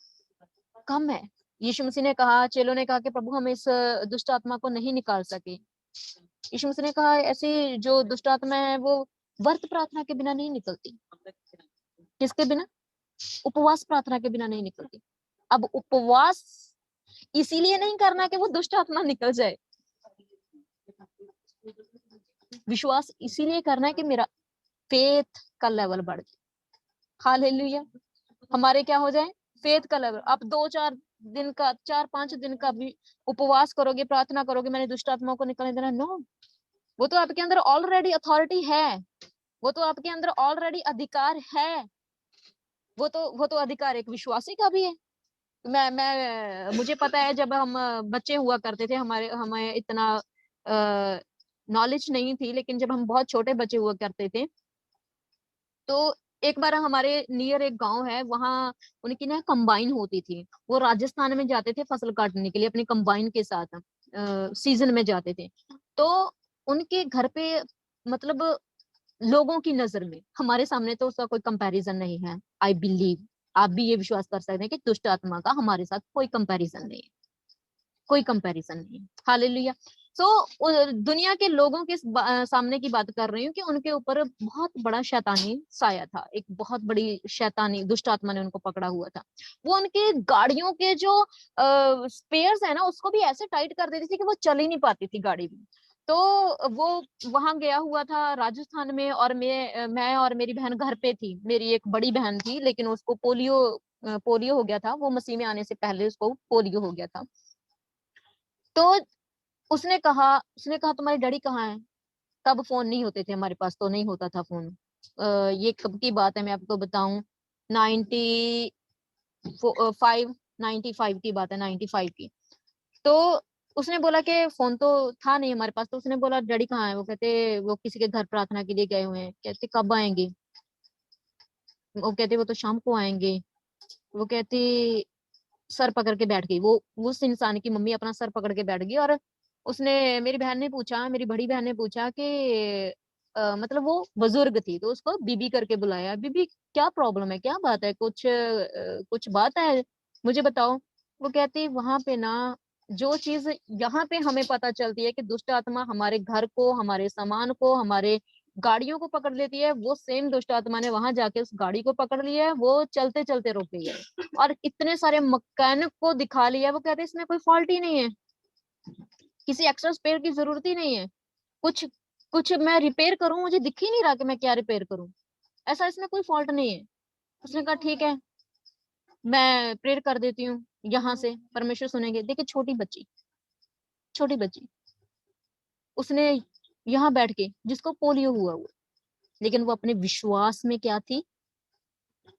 कम है, यीशु मसीह ने कहा, चेलों ने कहा कि प्रभु हम इस दुष्ट आत्मा को नहीं निकाल सके। यीशु मसीह ने कहा ऐसी जो दुष्ट आत्मा है वो व्रत प्रार्थना के बिना नहीं निकलती। किसके बिना? उपवास प्रार्थना के बिना नहीं निकलती। अब उपवास इसीलिए नहीं करना कि वो दुष्ट आत्मा निकल जाए, विश्वास इसीलिए करना है कि मेरा फेथ का लेवल बढ़ जाए। हालेलुया। हमारे क्या हो जाए? फेथ का लेवल। आप 2-4 दिन का, 4-5 दिन का भी उपवास करोगे, प्रार्थना करोगे, मैंने दुष्ट आत्माओं को निकलने देना, नो। वो तो आपके अंदर ऑलरेडी अथॉरिटी है, वो तो आपके अंदर ऑलरेडी अधिकार है। वो तो अधिकार एक विश्वासी का भी है। मुझे पता है जब हम बच्चे हुआ करते थे, हमें इतना नॉलेज नहीं थी, लेकिन जब हम बहुत छोटे बच्चे हुआ करते थे तो एक बार हमारे नियर एक गांव है, वहां उनकी ना कंबाइन होती थी। वो राजस्थान में जाते थे फसल काटने के लिए अपनी कंबाइन के साथ, सीजन में जाते थे। तो उनके घर पे, मतलब लोगों की नजर में, हमारे सामने तो उसका कोई कंपैरिजन नहीं है। आई बिलीव आप भी ये विश्वास कर सकते हैं कि दुष्ट आत्मा का हमारे साथ कोई कंपैरिजन नहीं है, कोई कंपैरिजन नहीं है। हालेलुया। सो दुनिया के लोगों के सामने की बात कर रही हूँ कि उनके ऊपर बहुत बड़ा शैतानी साया था, एक बहुत बड़ी शैतानी दुष्ट आत्मा ने उनको पकड़ा हुआ था। वो उनके गाड़ियों के जो स्पेयर्स है ना, उसको भी ऐसे टाइट कर देती थी कि वो चल ही नहीं पाती थी गाड़ी भी। तो वो वहां गया हुआ था राजस्थान में, और मैं और मेरी बहन घर पे थी। मेरी एक बड़ी बहन थी, लेकिन उसको पोलियो हो गया था। वो मसीह में आने से पहले उसको पोलियो हो गया था। तो उसने कहा तुम्हारे डैडी कहाँ है? तब फोन नहीं होते थे हमारे पास, तो नहीं होता था फोन। ये कब की बात है मैं आपको बताऊं, 95 की बात है, 95 की। तो उसने बोला कि फोन तो था नहीं हमारे पास। तो उसने बोला डैडी कहाँ है? वो कहते वो किसी के घर प्रार्थना के लिए गए हुए हैं। कहते कब आएंगे? वो कहते वो तो शाम को आएंगे। वो कहती, सर पकड़ के बैठ गई। वो उस इंसान की मम्मी अपना सर पकड़ के बैठ गई। और उसने, मेरी बहन ने पूछा, मेरी बड़ी बहन ने पूछा कि मतलब वो बुजुर्ग थी तो उसको बीबी करके बुलाया। बीबी क्या प्रॉब्लम है, क्या बात है, कुछ बात है, मुझे बताओ। वो कहती वहां पे ना, जो चीज यहाँ पे हमें पता चलती है कि दुष्ट आत्मा हमारे घर को, हमारे सामान को, हमारे गाड़ियों को पकड़ लेती है, वो सेम दुष्ट आत्मा ने वहां जाके उस गाड़ी को पकड़ लिया है। वो चलते चलते रुक गई है और इतने सारे मैकेनिक को दिखा लिया। वो कहते हैं इसमें कोई फॉल्ट ही नहीं है, किसी एक्स्ट्रा स्पेयर की जरूरत ही नहीं है। कुछ कुछ मैं रिपेयर करूं, मुझे दिख ही नहीं रहा कि मैं क्या रिपेयर करूं, ऐसा इसमें कोई फॉल्ट नहीं है। उसने कहा ठीक है, मैं प्रेयर कर देती हूँ, यहाँ से परमेश्वर सुनेंगे। देखिए छोटी बच्ची उसने यहाँ बैठ के, जिसको पोलियो हुआ, लेकिन वो अपने विश्वास में क्या थी?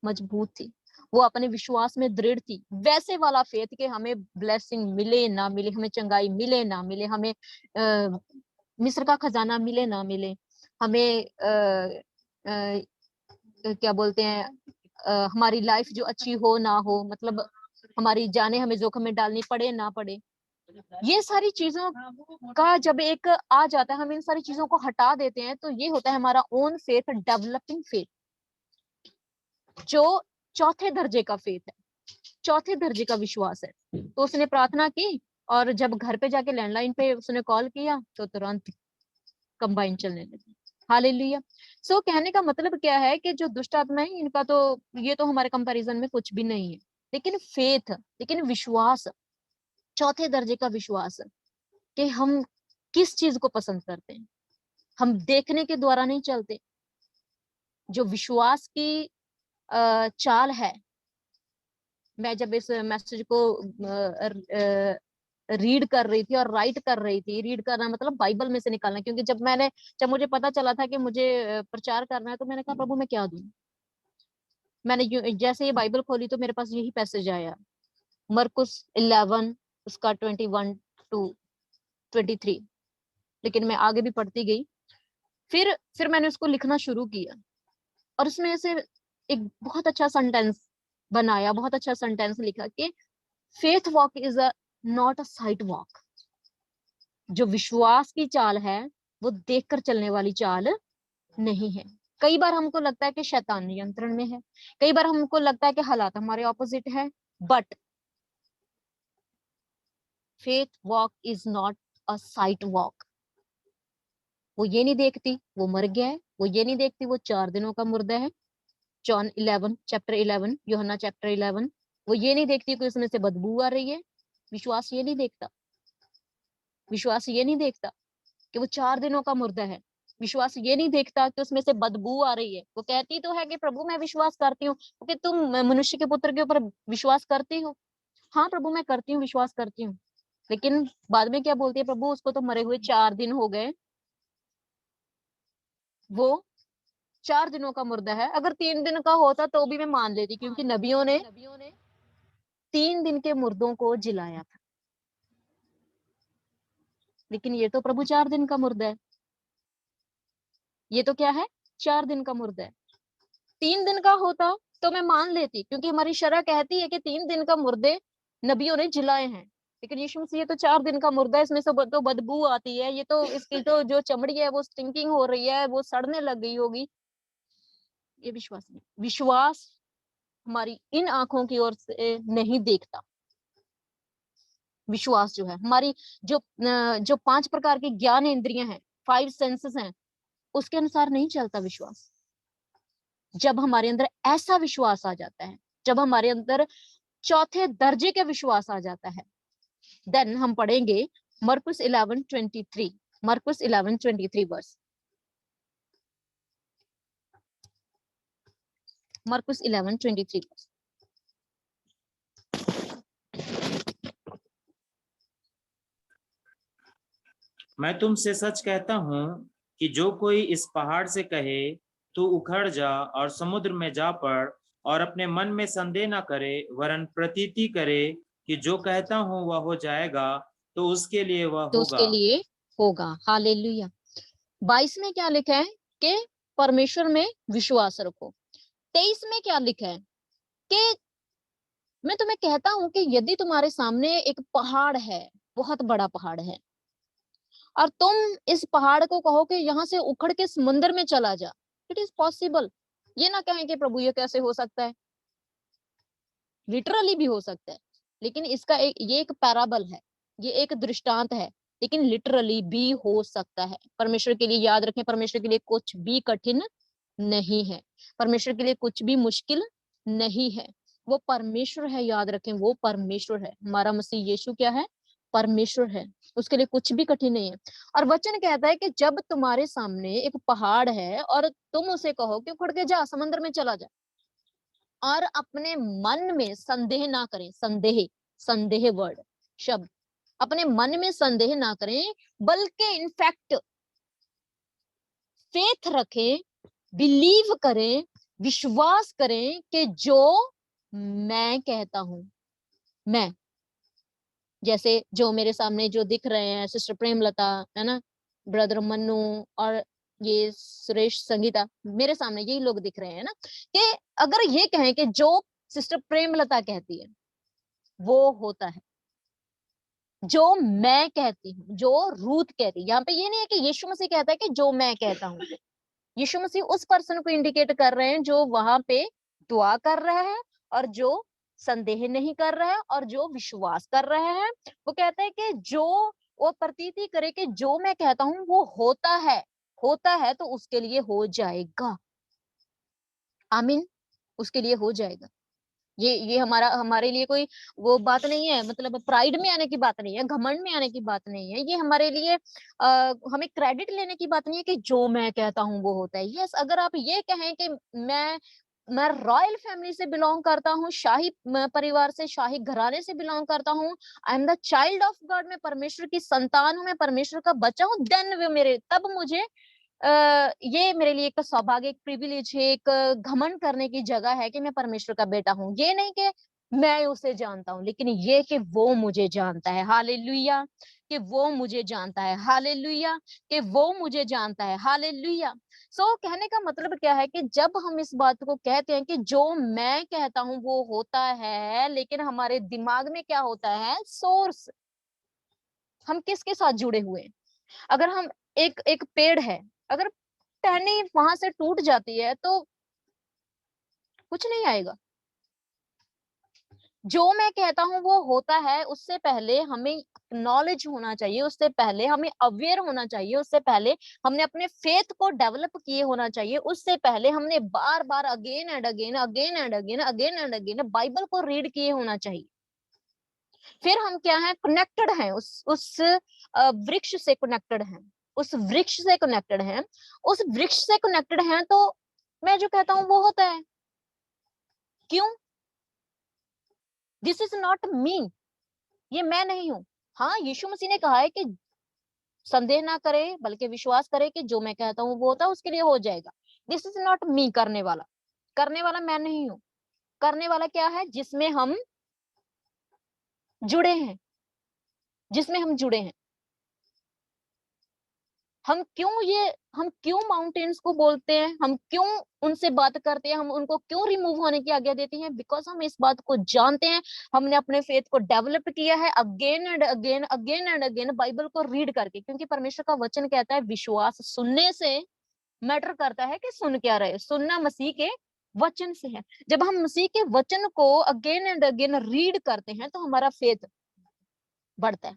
मजबूत थी। वो अपने विश्वास में दृढ़ थी। वैसे वाला फेथ कि हमें ब्लेसिंग मिले ना मिले, हमें चंगाई मिले ना मिले, हमें मिस्र का खजाना मिले ना मिले, हमें क्या बोलते हैं, हमारी लाइफ जो अच्छी हो ना हो, मतलब हमारी जाने हमें जोखिम में डालनी पड़े ना पड़े, ये सारी चीजों का जब एक आ जाता है, हम इन सारी चीजों को हटा देते हैं, तो ये होता है हमारा ओन फेथ, डेवलपिंग फेथ, जो चौथे दर्जे का फेथ है, चौथे दर्जे का विश्वास है। तो उसने प्रार्थना की और जब घर पे जाके लैंडलाइन पे उसने कॉल किया तो तुरंत कंबाइन चलने लगी। हालेलुया। सो कहने का मतलब क्या है कि जो दुष्ट आत्मा है इनका तो ये तो हमारे कंपैरिजन में कुछ भी नहीं है, लेकिन फेथ, लेकिन विश्वास, चौथे दर्जे का विश्वास कि हम किस चीज को पसंद करते हैं, हम देखने के द्वारा नहीं चलते। जो विश्वास की चाल है, मैं जब इस मैसेज को रीड कर रही थी और राइट कर रही थी, रीड करना मतलब बाइबल में से निकालना, क्योंकि जब मुझे पता चला था कि मुझे प्रचार करना है, तो मैंने कहा प्रभु मैं क्या दूं। मैंने जैसे ये बाइबल खोली तो मेरे पास यही पैसेज आया, मरकुस 11 उसका 21 to 23, लेकिन मैं आगे भी पढ़ती गई। फिर मैंने उसको लिखना शुरू किया और उसमें से एक बहुत अच्छा सेंटेंस बनाया, बहुत अच्छा सेंटेंस लिखा कि faith walk is a not a site walk. जो विश्वास की चाल है वो देखकर चलने वाली चाल नहीं है। कई बार हमको लगता है कि शैतान नियंत्रण में है, कई बार हमको लगता है कि हालात हमारे ऑपोजिट है, but faith walk is not a site walk. वो ये नहीं देखती वो मर गया है, वो ये नहीं देखती वो 4 दिनों का मुर्दा है, जॉन 11 चैप्टर 11, यूहन्ना चैप्टर 11। वो ये नहीं देखती कि उसमें से बदबू आ रही है, विश्वास ये नहीं देखता, विश्वास ये नहीं देखता कि वो 4 दिनों का मुर्दा है, विश्वास ये नहीं देखता कि उसमें से बदबू आ रही है। वो कहती तो है कि प्रभु मैं विश्वास करती हूँ, क्योंकि तुम मनुष्य के पुत्र के ऊपर विश्वास करती हो। हाँ प्रभु मैं करती हूँ, विश्वास करती हूँ, लेकिन बाद में क्या बोलती है, प्रभु उसको तो मरे हुए 4 दिन हो गए, वो 4 दिनों का मुर्दा है। अगर 3 दिन का होता तो भी मैं मान लेती, क्योंकि नबियों ने 3 दिन के मुर्दों को जिलाया था, लेकिन ये तो प्रभु 4 दिन का मुर्दा है। ये तो क्या है, 4 दिन का मुर्दा है। 3 दिन का होता तो मैं मान लेती, क्योंकि हमारी शरह कहती है कि 3 दिन का मुर्दे नबियों ने जिलाए हैं, लेकिन यीशु मसीह ये तो 4 दिन का मुर्दा है, इसमें से तो बदबू आती है, ये तो इसकी तो जो चमड़ी है वो स्टिंकिंग हो रही है, वो सड़ने लग गई होगी। ये विश्वास नहीं, विश्वास हमारी इन आंखों की ओर से नहीं देखता। विश्वास जो है हमारी जो 5 प्रकार की ज्ञान इंद्रियां हैं, 5 सेंसेस हैं, उसके अनुसार नहीं चलता विश्वास। जब हमारे अंदर ऐसा विश्वास आ जाता है, जब हमारे अंदर चौथे दर्जे के विश्वास आ जाता है, देन हम पढ़ेंगे मरकुस 11:23, मरकुस 11:23 वर्स, मरकुस 11:23 वर्स। मैं तुमसे सच कहता हूँ कि जो कोई इस पहाड़ से कहे तू उखड़ जा और समुद्र में जा पड़, और अपने मन में संदेह न करे, वरन प्रतीति करे कि जो कहता हूँ वह हो जाएगा, तो उसके लिए वह तो उसके होगा। लिए होगा। हालेलुया। 22 में क्या लिखा है कि परमेश्वर में विश्वास रखो। 23 में क्या लिखा है कि मैं तुम्हें कहता हूं कि यदि तुम्हारे सामने एक पहाड़ है, बहुत बड़ा पहाड़ है, और तुम इस पहाड़ को कहो कि यहाँ से उखड़ के समुद्र में चला जा, इट इज पॉसिबल। ये ना कहें कि प्रभु ये कैसे हो सकता है, लिटरली भी हो सकता है, लेकिन इसका ये एक पैराबल है, ये एक दृष्टांत है, लेकिन लिटरली भी हो सकता है। परमेश्वर के लिए याद रखें, परमेश्वर के लिए कुछ भी कठिन नहीं है, परमेश्वर के लिए कुछ भी मुश्किल नहीं है। वो परमेश्वर है, याद रखें वो परमेश्वर है। हमारा मसीह यीशु क्या है, परमेश्वर है, उसके लिए कुछ भी कठिन नहीं है। और वचन कहता है कि जब तुम्हारे सामने एक पहाड़ है और तुम उसे कहो कि उखड़ के जा, समंदर में चला जा, और अपने मन में संदेह ना करें, संदेह, संदेह वर्ड शब्द, अपने मन में संदेह ना करें, बल्कि इनफैक्ट फेथ रखें, बिलीव करें, विश्वास करें कि जो मैं कहता हूं, मैं, जैसे जो मेरे सामने जो दिख रहे हैं, सिस्टर प्रेमलता है ना, ब्रदर मन्नू, और ये सुरेश संगीता, मेरे सामने यही लोग दिख रहे हैं ना, कि अगर ये कहें कि जो सिस्टर प्रेमलता कहती है, वो होता है। जो मैं कहती हूँ, जो रूथ कहती है, यहाँ पे ये नहीं है कि यीशु मसीह कहता है कि जो मैं कहता हूँ। यीशु मसीह उस पर्सन को इंडिकेट कर रहे हैं जो वहां पे दुआ कर रहे हैं और जो संदेह नहीं कर रहे हैं और जो विश्वास कर रहे हैं। वो कहते हैं कि जो वो प्रतीति करे कि जो मैं कहता हूँ वो होता है तो उसके लिए हो जाएगा। आमीन, उसके लिए हो जाएगा। ये हमारे लिए कोई वो बात नहीं है, मतलब प्राइड में आने की बात नहीं है, घमंड में आने की बात नहीं है। ये हमारे लिए हमें क्रेडिट लेने की बात नहीं है कि जो मैं कहता हूँ वो होता है। यस, अगर आप ये कहें कि मैं रॉयल फैमिली से बिलोंग करता हूँ, शाही परिवार से, शाही घराने से बिलोंग करता हूँ, I am the child of God, मैं परमेश्वर की संतान हूँ, मैं परमेश्वर का बच्चा हूँ, देन वे मेरे तब मुझे ये मेरे लिए एक सौभाग्य, एक प्रिविलेज है, एक घमंड करने की जगह है कि मैं परमेश्वर का बेटा हूँ। ये नहीं कि मैं उसे जानता हूँ, लेकिन ये कि वो मुझे जानता है। हालेलुया, कि वो मुझे जानता है। हालेलुया, कि वो मुझे जानता है। हालेलुया। सो कहने का मतलब क्या है कि जब हम इस बात को कहते हैं कि जो मैं कहता हूँ वो होता है, लेकिन हमारे दिमाग में क्या होता है, सोर्स, हम किसके साथ जुड़े हुए हैं। अगर हम एक एक पेड़ है, अगर टहनी वहां से टूट जाती है तो कुछ नहीं आएगा। जो मैं कहता हूँ वो होता है, उससे पहले हमें नॉलेज होना चाहिए, उससे पहले हमें अवेयर होना चाहिए, उससे पहले हमने अपने फेथ को डेवलप किए होना चाहिए, उससे पहले हमने बार बार again and again again and again again and again Bible को रीड किए होना चाहिए। फिर हम क्या है, कनेक्टेड हैं उस वृक्ष से, कनेक्टेड हैं उस वृक्ष से, कनेक्टेड हैं उस वृक्ष से कनेक्टेड हैं, तो मैं जो कहता हूँ वो होता है। क्यों? दिस इज नॉट मी, ये मैं नहीं हूं। हाँ, यीशु मसीह ने कहा है कि संदेह ना करे बल्कि विश्वास करे कि जो मैं कहता हूँ वो होता है, उसके लिए हो जाएगा। दिस इज नॉट मी, करने वाला मैं नहीं हूं। करने वाला क्या है, जिसमें हम जुड़े हैं, जिसमें हम जुड़े हैं। हम क्यों माउंटेन्स को बोलते हैं, हम क्यों उनसे बात करते हैं, हम उनको क्यों रिमूव होने की आज्ञा देते हैं? बिकॉज हम इस बात को जानते हैं, हमने अपने फेथ को डेवलप किया है again and again again and again Bible को रीड करके। क्योंकि परमेश्वर का वचन कहता है विश्वास सुनने से मैटर करता है कि सुन क्या रहे। सुनना मसीह के वचन से है। जब हम मसीह के वचन को अगेन एंड अगेन रीड करते हैं तो हमारा फेथ बढ़ता है।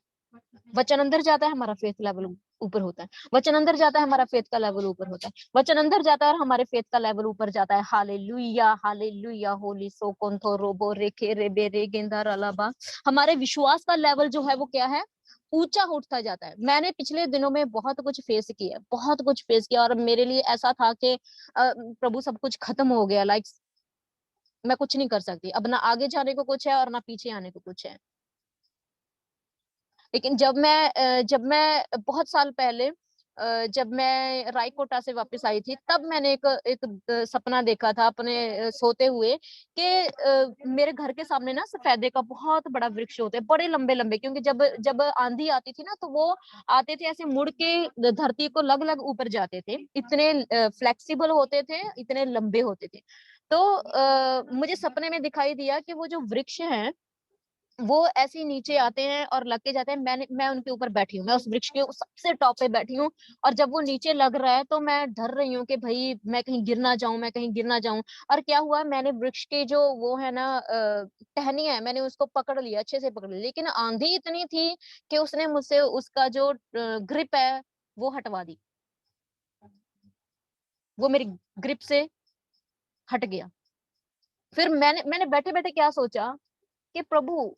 वचन अंदर जाता है, हमारा फेथ लेवल ऊपर होता है। वचन अंदर जाता है, हमारा फेथ का लेवल ऊपर होता है। वचन अंदर जाता है और हमारे फेथ का लेवल ऊपर जाता है। Hallelujah, hallelujah. होली सो कोंथो रोबो रेखे रेबे रे गेंदा रलाबा। हमारे विश्वास का लेवल जो है वो क्या है, ऊंचा उठता जाता है। मैंने पिछले दिनों में बहुत कुछ फेस किया, बहुत कुछ फेस किया, और मेरे लिए ऐसा था कि प्रभु सब कुछ खत्म हो गया, लाइक मैं कुछ नहीं कर सकती अब, ना आगे जाने को कुछ है और ना पीछे आने को कुछ है। लेकिन जब मैं बहुत साल पहले जब मैं रायकोटा से वापस आई थी, तब मैंने एक सपना देखा था अपने सोते हुए कि मेरे घर के सामने ना सफेदे का बहुत बड़ा वृक्ष होते हैं, बड़े लंबे लंबे। क्योंकि जब जब आंधी आती थी ना तो वो आते थे ऐसे मुड़ के धरती को लग लग ऊपर जाते थे, इतने फ्लेक्सिबल होते थे, इतने लंबे होते थे। तो मुझे सपने में दिखाई दिया कि वो जो वृक्ष हैं वो ऐसे ही नीचे आते हैं और लग के जाते हैं। मैं उनके ऊपर बैठी हूँ, मैं उस वृक्ष के सबसे टॉप पे बैठी हूँ, और जब वो नीचे लग रहा है तो मैं डर रही हूँ कि भाई मैं कहीं गिर ना जाऊं, मैं कहीं गिर ना जाऊं। और क्या हुआ, मैंने वृक्ष के जो वो है ना टहनी है, मैंने उसको पकड़ लिया, अच्छे से पकड़ लिया। लेकिन आंधी इतनी थी कि उसने मुझसे उसका जो ग्रिप है वो हटवा दी, वो मेरी ग्रिप से हट गया। फिर मैंने बैठे बैठे क्या सोचा कि प्रभु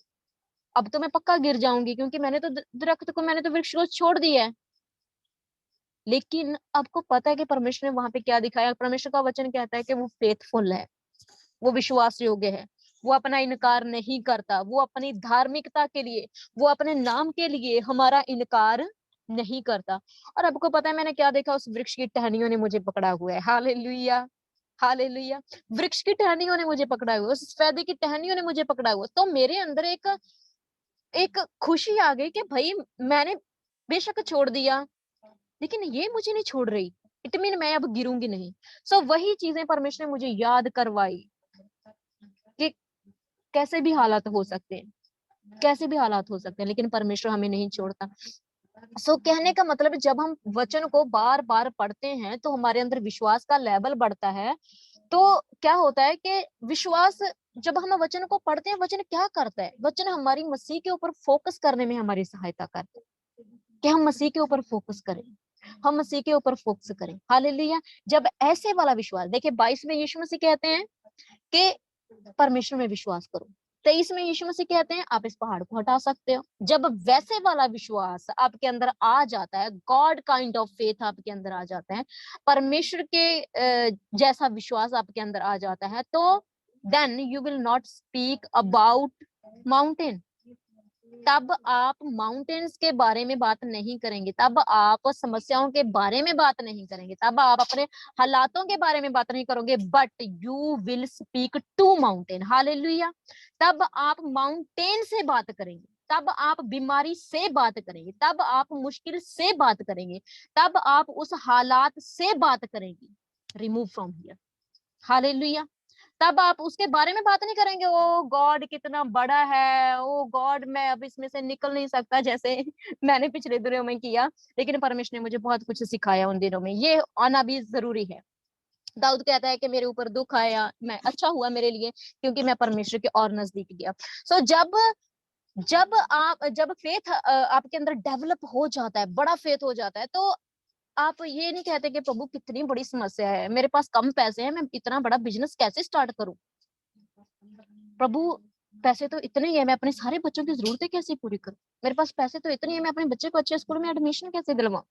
अब तो मैं पक्का गिर जाऊंगी, क्योंकि मैंने तो दरख्त को, मैंने तो वृक्ष को छोड़ दिया है। लेकिन आपको पता है कि परमेश्वर ने वहां पे क्या दिखाया? परमेश्वर का वचन कहता है कि वो फेथफुल है, वो विश्वास योग्य है, वो अपना इनकार नहीं करता, वो अपनी धार्मिकता के लिए, वो अपने नाम के लिए हमारा इनकार नहीं करता। और आपको पता है मैंने क्या देखा? उस वृक्ष की टहनियों ने मुझे पकड़ा हुआ है। Hallelujah, hallelujah. वृक्ष की टहनियों ने मुझे पकड़ा हुआ, उस सफेदे की टहनियों ने मुझे पकड़ा हुआ। तो मेरे अंदर एक एक खुशी आ गई कि भाई मैंने बेशक छोड़ दिया, लेकिन ये मुझे नहीं छोड़ रही, इट मीन मैं अब गिरूंगी नहीं। सो वही चीजें परमेश्वर ने मुझे याद करवाई कि कैसे भी हालात हो सकते हैं, कैसे भी हालात हो सकते हैं, लेकिन परमेश्वर हमें नहीं छोड़ता। सो कहने का मतलब जब हम वचन को बार बार पढ़ते हैं तो हमारे अंदर विश्वास का लेवल बढ़ता है। तो क्या होता है कि विश्वास, जब हम वचन को पढ़ते हैं, वचन क्या करता है? वचन हमारी मसीह के ऊपर फोकस करने में हमारी सहायता करता है कि हम मसीह के ऊपर फोकस करें, हम मसीह के ऊपर फोकस करें। हालेलुया। जब ऐसे वाला विश्वास, देखिए 22 में यीशु मसीह कहते हैं कि परमेश्वर में विश्वास करो। 23 में यीशु मसीह कहते हैं आप इस पहाड़ को हटा सकते हो। जब वैसे वाला विश्वास आपके अंदर आ जाता है, गॉड काइंड ऑफ फेथ आपके अंदर आ जाता है, परमेश्वर के जैसा विश्वास आपके अंदर आ जाता है, तो then you will not speak about mountain. तब आप माउंटेन्स के बारे में बात नहीं करेंगे, तब आप समस्याओं के बारे में बात नहीं करेंगे, तब आप अपने हालातों के बारे में बात नहीं करोगे, but you will speak to mountain. Hallelujah. तब आप माउंटेन से बात करेंगे, तब आप बीमारी से बात करेंगे, तब आप मुश्किल से बात करेंगे, तब आप उस हालात से बात करेंगे। Remove from here. हालेलुया। तब आप उसके बारे में बात नहीं करेंगे, ओ गॉड कितना बड़ा है, ओ गॉड मैं अब इसमें से निकल नहीं सकता, जैसे मैंने पिछले दिनों में किया। लेकिन परमेश्वर ने मुझे बहुत कुछ सिखाया उन दिनों में, ये आना भी जरूरी है। दाऊद कहता है कि मेरे ऊपर दुख आया, मैं अच्छा हुआ मेरे लिए क्योंकि मैं परमेश्वर के और नजदीक गया। सो जब फेथ आपके अंदर डेवलप हो जाता है, बड़ा फेथ हो जाता है, तो आप ये नहीं कहते कि प्रभु कितनी बड़ी समस्या है, मेरे पास कम पैसे हैं, मैं इतना बड़ा बिजनेस कैसे स्टार्ट करूं? प्रभु पैसे तो इतने ही है, मैं अपने सारे बच्चों की जरूरतें कैसे पूरी करूं? मेरे पास पैसे तो इतने ही है, मैं अपने बच्चे को अच्छे स्कूल में एडमिशन कैसे दिलवाऊं?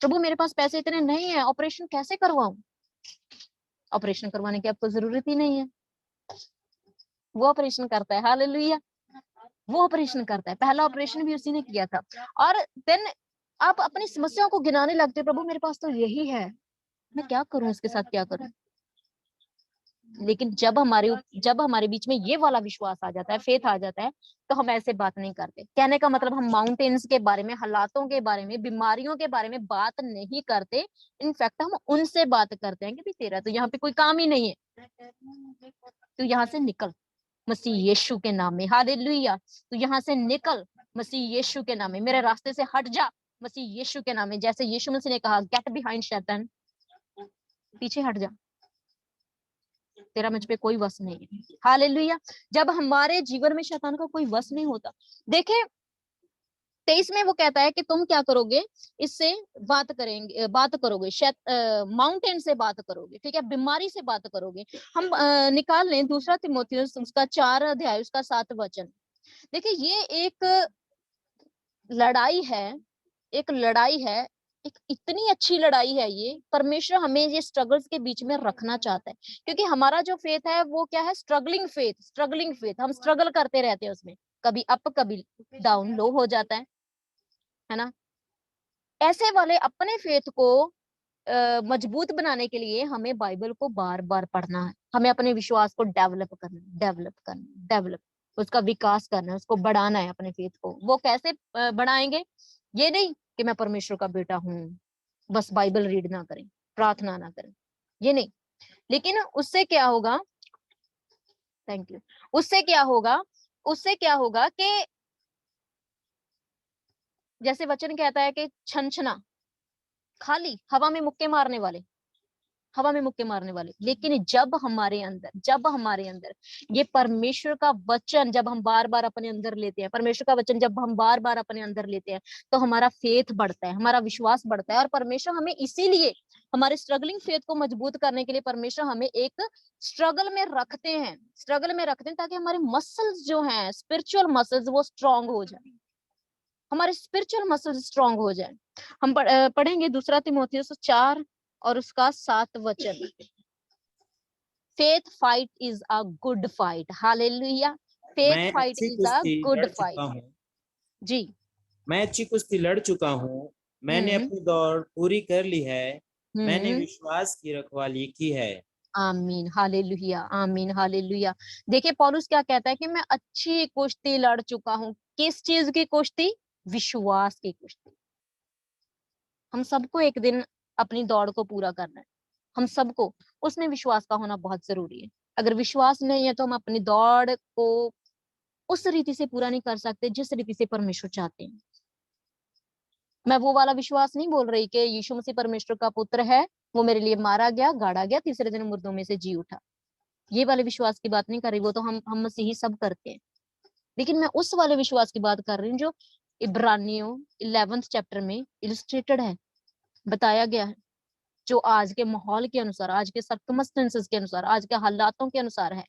प्रभु मेरे पास पैसे इतने नहीं है, ऑपरेशन कैसे करवाऊं? ऑपरेशन करवाने की आपको जरूरत ही नहीं है, वो ऑपरेशन करता है। हालेलुया। वो ऑपरेशन करता है, पहला ऑपरेशन भी उसी ने किया था। और देन आप अपनी समस्याओं को गिनाने लगते हो, प्रभु मेरे पास तो यही है, मैं क्या करूं, इसके साथ क्या करूं? लेकिन जब हमारे बीच में ये वाला विश्वास आ जाता है, फेथ आ जाता है, तो हम ऐसे बात नहीं करते। कहने का मतलब हम माउंटेन्स के बारे में, हालातों के बारे में, बीमारियों के बारे में बात नहीं करते। इनफैक्ट हम उनसे बात करते हैं कि भाई तेरा तो यहाँ पे कोई काम ही नहीं है, तू यहाँ से निकल मसीह यीशु के नाम में। हालेलुया। तू यहाँ से निकल मसीह यीशु के नाम में, मेरे रास्ते से हट जा मसीह यीशु के नाम में। जैसे यीशु मसीह ने कहा गेट बिहाइंड शैतान, पीछे हट जा, तेरा मुझ पे कोई वश नहीं है। हालेलुया। जब हमारे जीवन में शैतान का कोई वश नहीं होता, देखे 23 में वो कहता है कि तुम क्या करोगे, इससे बात करोगे, माउंटेन से बात करोगे, ठीक है, बीमारी से बात करोगे। हम निकाल लें दूसरा तीमुथियुस उसका 4 अध्याय उसका 7 वचन। देखिए ये एक लड़ाई है, एक लड़ाई है, एक इतनी अच्छी लड़ाई है ये। परमेश्वर हमें ये स्ट्रगल्स के बीच में रखना चाहता है, क्योंकि हमारा जो फेथ है वो क्या है? Struggling faith. हम स्ट्रगल करते रहते हैं उसमें, कभी अप कभी डाउन, लो हो जाता है ना। ऐसे वाले अपने फेथ को मजबूत बनाने के लिए हमें बाइबल को बार बार पढ़ना है, हमें अपने विश्वास को डेवलप उसका विकास करना है, उसको बढ़ाना है अपने फेथ को। वो कैसे बढ़ाएंगे? ये नहीं कि मैं परमेश्वर का बेटा हूँ बस बाइबल रीड ना करें, प्रार्थना ना करें, ये नहीं। लेकिन उससे क्या होगा? Thank you. उससे क्या होगा कि जैसे वचन कहता है कि छनछना, खाली हवा में मुक्के मारने वाले, लेकिन जब हमारे अंदर ये परमेश्वर का वचन जब हम बार बार अपने अंदर लेते हैं, तो हमारा फेथ बढ़ता है, हमारा विश्वास बढ़ता है। और परमेश्वर हमें इसीलिए हमारे स्ट्रगलिंग फेथ को मजबूत करने के लिए परमेश्वर हमें एक स्ट्रगल में रखते हैं, ताकि हमारे मसल्स जो हैं, स्पिरिचुअल मसल्स, वो स्ट्रांग हो जाए, हमारे स्पिरिचुअल मसल्स स्ट्रांग हो जाए। हम पढ़ेंगे दूसरा तीमुथियुस 4 और उसका 7 वचन। Faith fight is a good fight. Hallelujah. Faith मैं फाइट अच्छी इज अ कुश्ती गुड लड़ चुका फाइट। हूँ। जी। मैं अच्छी कुश्ती लड़ चुका हूँ। मैंने हम्म अपनी दौड़ पूरी कर ली है। मैंने हम्म। विश्वास की रखवाली की है। आमीन हालेलुया, आमीन हालेलुया। देखिए पौलुस क्या कहता है कि मैं अच्छी कुश्ती लड़ चुका हूँ। किस चीज की कुश्ती? विश्वास की कुश्ती। हम सबको एक दिन अपनी दौड़ को पूरा करना है, हम सबको। उसमें विश्वास का होना बहुत जरूरी है। अगर विश्वास नहीं है तो हम अपनी दौड़ को उस रीति से पूरा नहीं कर सकते जिस रीति से परमेश्वर चाहते हैं। मैं वो वाला विश्वास नहीं बोल रही कि यीशु मसीह परमेश्वर का पुत्र है, वो मेरे लिए मारा गया, गाड़ा गया, तीसरे दिन मुर्दों में से जी उठा। ये वाले विश्वास की बात नहीं कर रही, वो तो हम मसीही सब करते हैं। लेकिन मैं उस वाले विश्वास की बात कर रही हूँ जो इब्रानियों 11th चैप्टर में इलस्ट्रेटेड है, बताया गया है, जो आज के माहौल के अनुसार, आज के सर्कमस्टेंसेस के अनुसार, आज के हालातों के अनुसार है।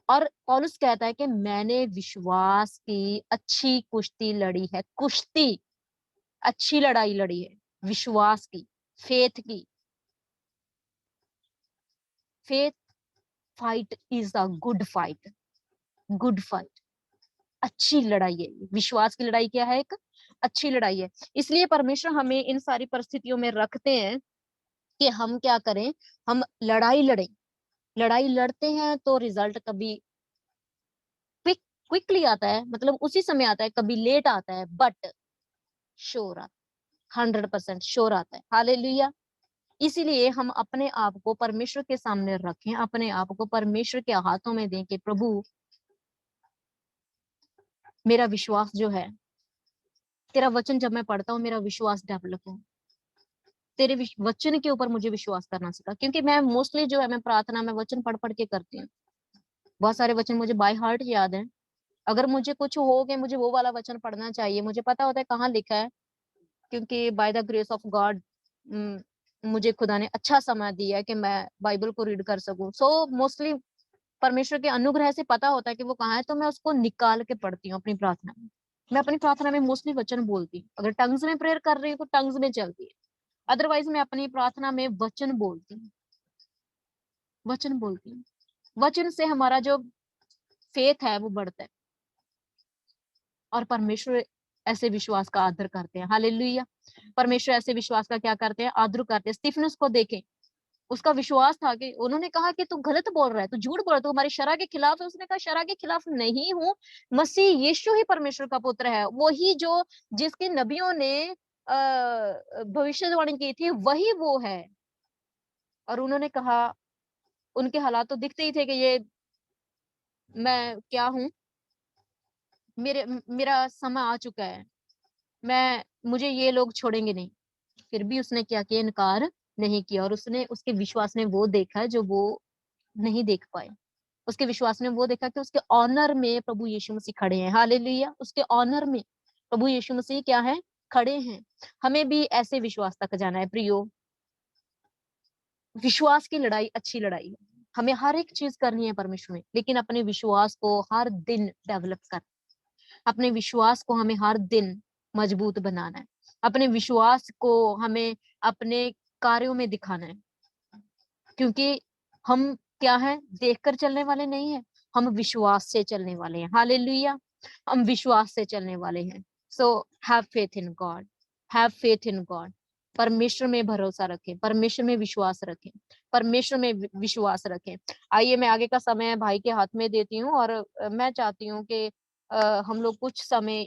और पौलुस कहता है कि मैंने विश्वास की अच्छी कुश्ती लड़ी है। कुश्ती, अच्छी लड़ाई लड़ी है, विश्वास की, फेथ की। Faith fight is a good fight. Good fight, अच्छी लड़ाई है। विश्वास की लड़ाई क्या है? एक अच्छी लड़ाई है। इसलिए परमेश्वर हमें इन सारी परिस्थितियों में रखते हैं कि हम क्या करें, हम लड़ाई लड़ें। लड़ाई लड़ते हैं तो रिजल्ट कभी क्विकली आता है, मतलब उसी समय आता है, कभी लेट आता है, बट श्योर आता है, 100% श्योर आता है। हालेलुया। इसीलिए हम अपने आप को परमेश्वर के सामने रखें, अपने आप को परमेश्वर के हाथों में दें कि प्रभु, मेरा विश्वास जो है, तेरा वचन जब मैं पढ़ता हूँ मेरा विश्वास डेवलप हो। तेरे वचन के ऊपर मुझे विश्वास करना सिखा। क्योंकि मैं मोस्टली जो है, मैं प्रार्थना में वचन पढ़ पढ़ के करती हूँ। बहुत सारे वचन मुझे बाय हार्ट याद है। अगर मुझे कुछ हो कि मुझे वो वाला वचन पढ़ना चाहिए, मुझे पता होता है कहाँ लिखा है, क्योंकि by the grace of God मुझे खुदा ने अच्छा समय दिया है कि मैं बाइबल को रीड कर सकूं। सो मोस्टली परमेश्वर के अनुग्रह से पता होता है कि वो कहाँ है, तो मैं उसको निकाल के पढ़ती हूँ अपनी प्रार्थना में। मैं अपनी प्रार्थना में मोस्टली वचन बोलती हूँ। अगर टंग्स में प्रेयर कर रही हूँ तो टंग्स में चलती है, अदरवाइज मैं अपनी प्रार्थना में वचन बोलती हूँ। वचन बोलती हूँ। वचन से हमारा जो फेथ है वो बढ़ता है, और परमेश्वर ऐसे विश्वास का आदर करते हैं। हालेलुया। परमेश्वर ऐसे विश्वास का क्या करते हैं? आदर करते हैं। स्टीफनस को देखें, उसका विश्वास था कि उन्होंने कहा कि तू गलत बोल रहा है, तू झूठ बोल रहा है, तू हमारी शरह के खिलाफ है। उसने कहा शरह के खिलाफ नहीं हूँ, मसीह यीशु ही परमेश्वर का पुत्र है, वही जो जिसकी नबियों ने भविष्यवाणी की थी, वही वो है। और उन्होंने कहा, उनके हालात तो दिखते ही थे कि ये मैं क्या हूँ, मेरा समय आ चुका है, मुझे ये लोग छोड़ेंगे नहीं। फिर भी उसने क्या किया? इनकार नहीं किया। और उसके विश्वास ने वो देखा जो वो नहीं देख पाए। उसके विश्वास ने वो देखा कि उसके ऑनर में प्रभु यीशु मसीह खड़े हैं। हालेलुया। उसके ऑनर में प्रभु यीशु मसीह क्या है? खड़े हैं। हमें भी ऐसे विश्वास तक जाना है प्रियो। विश्वास की लड़ाई अच्छी लड़ाई है। हमें हर एक चीज करनी है परमेश्वर में, लेकिन अपने विश्वास को हर दिन डेवलप कर, अपने विश्वास को हमें हर दिन मजबूत बनाना है। अपने विश्वास को हमें अपने कार्यों में दिखाना है, क्योंकि हम क्या है? देखकर चलने वाले नहीं है, हम विश्वास से चलने वाले हैं। हालेलुया। हम विश्वास से चलने वाले हैं। So have faith in God, have faith in God. परमेश्वर में भरोसा रखें, परमेश्वर में विश्वास रखें, परमेश्वर में विश्वास रखें। आइए, मैं आगे का समय भाई के हाथ में देती हूँ, और मैं चाहती हूँ कि हम लोग कुछ समय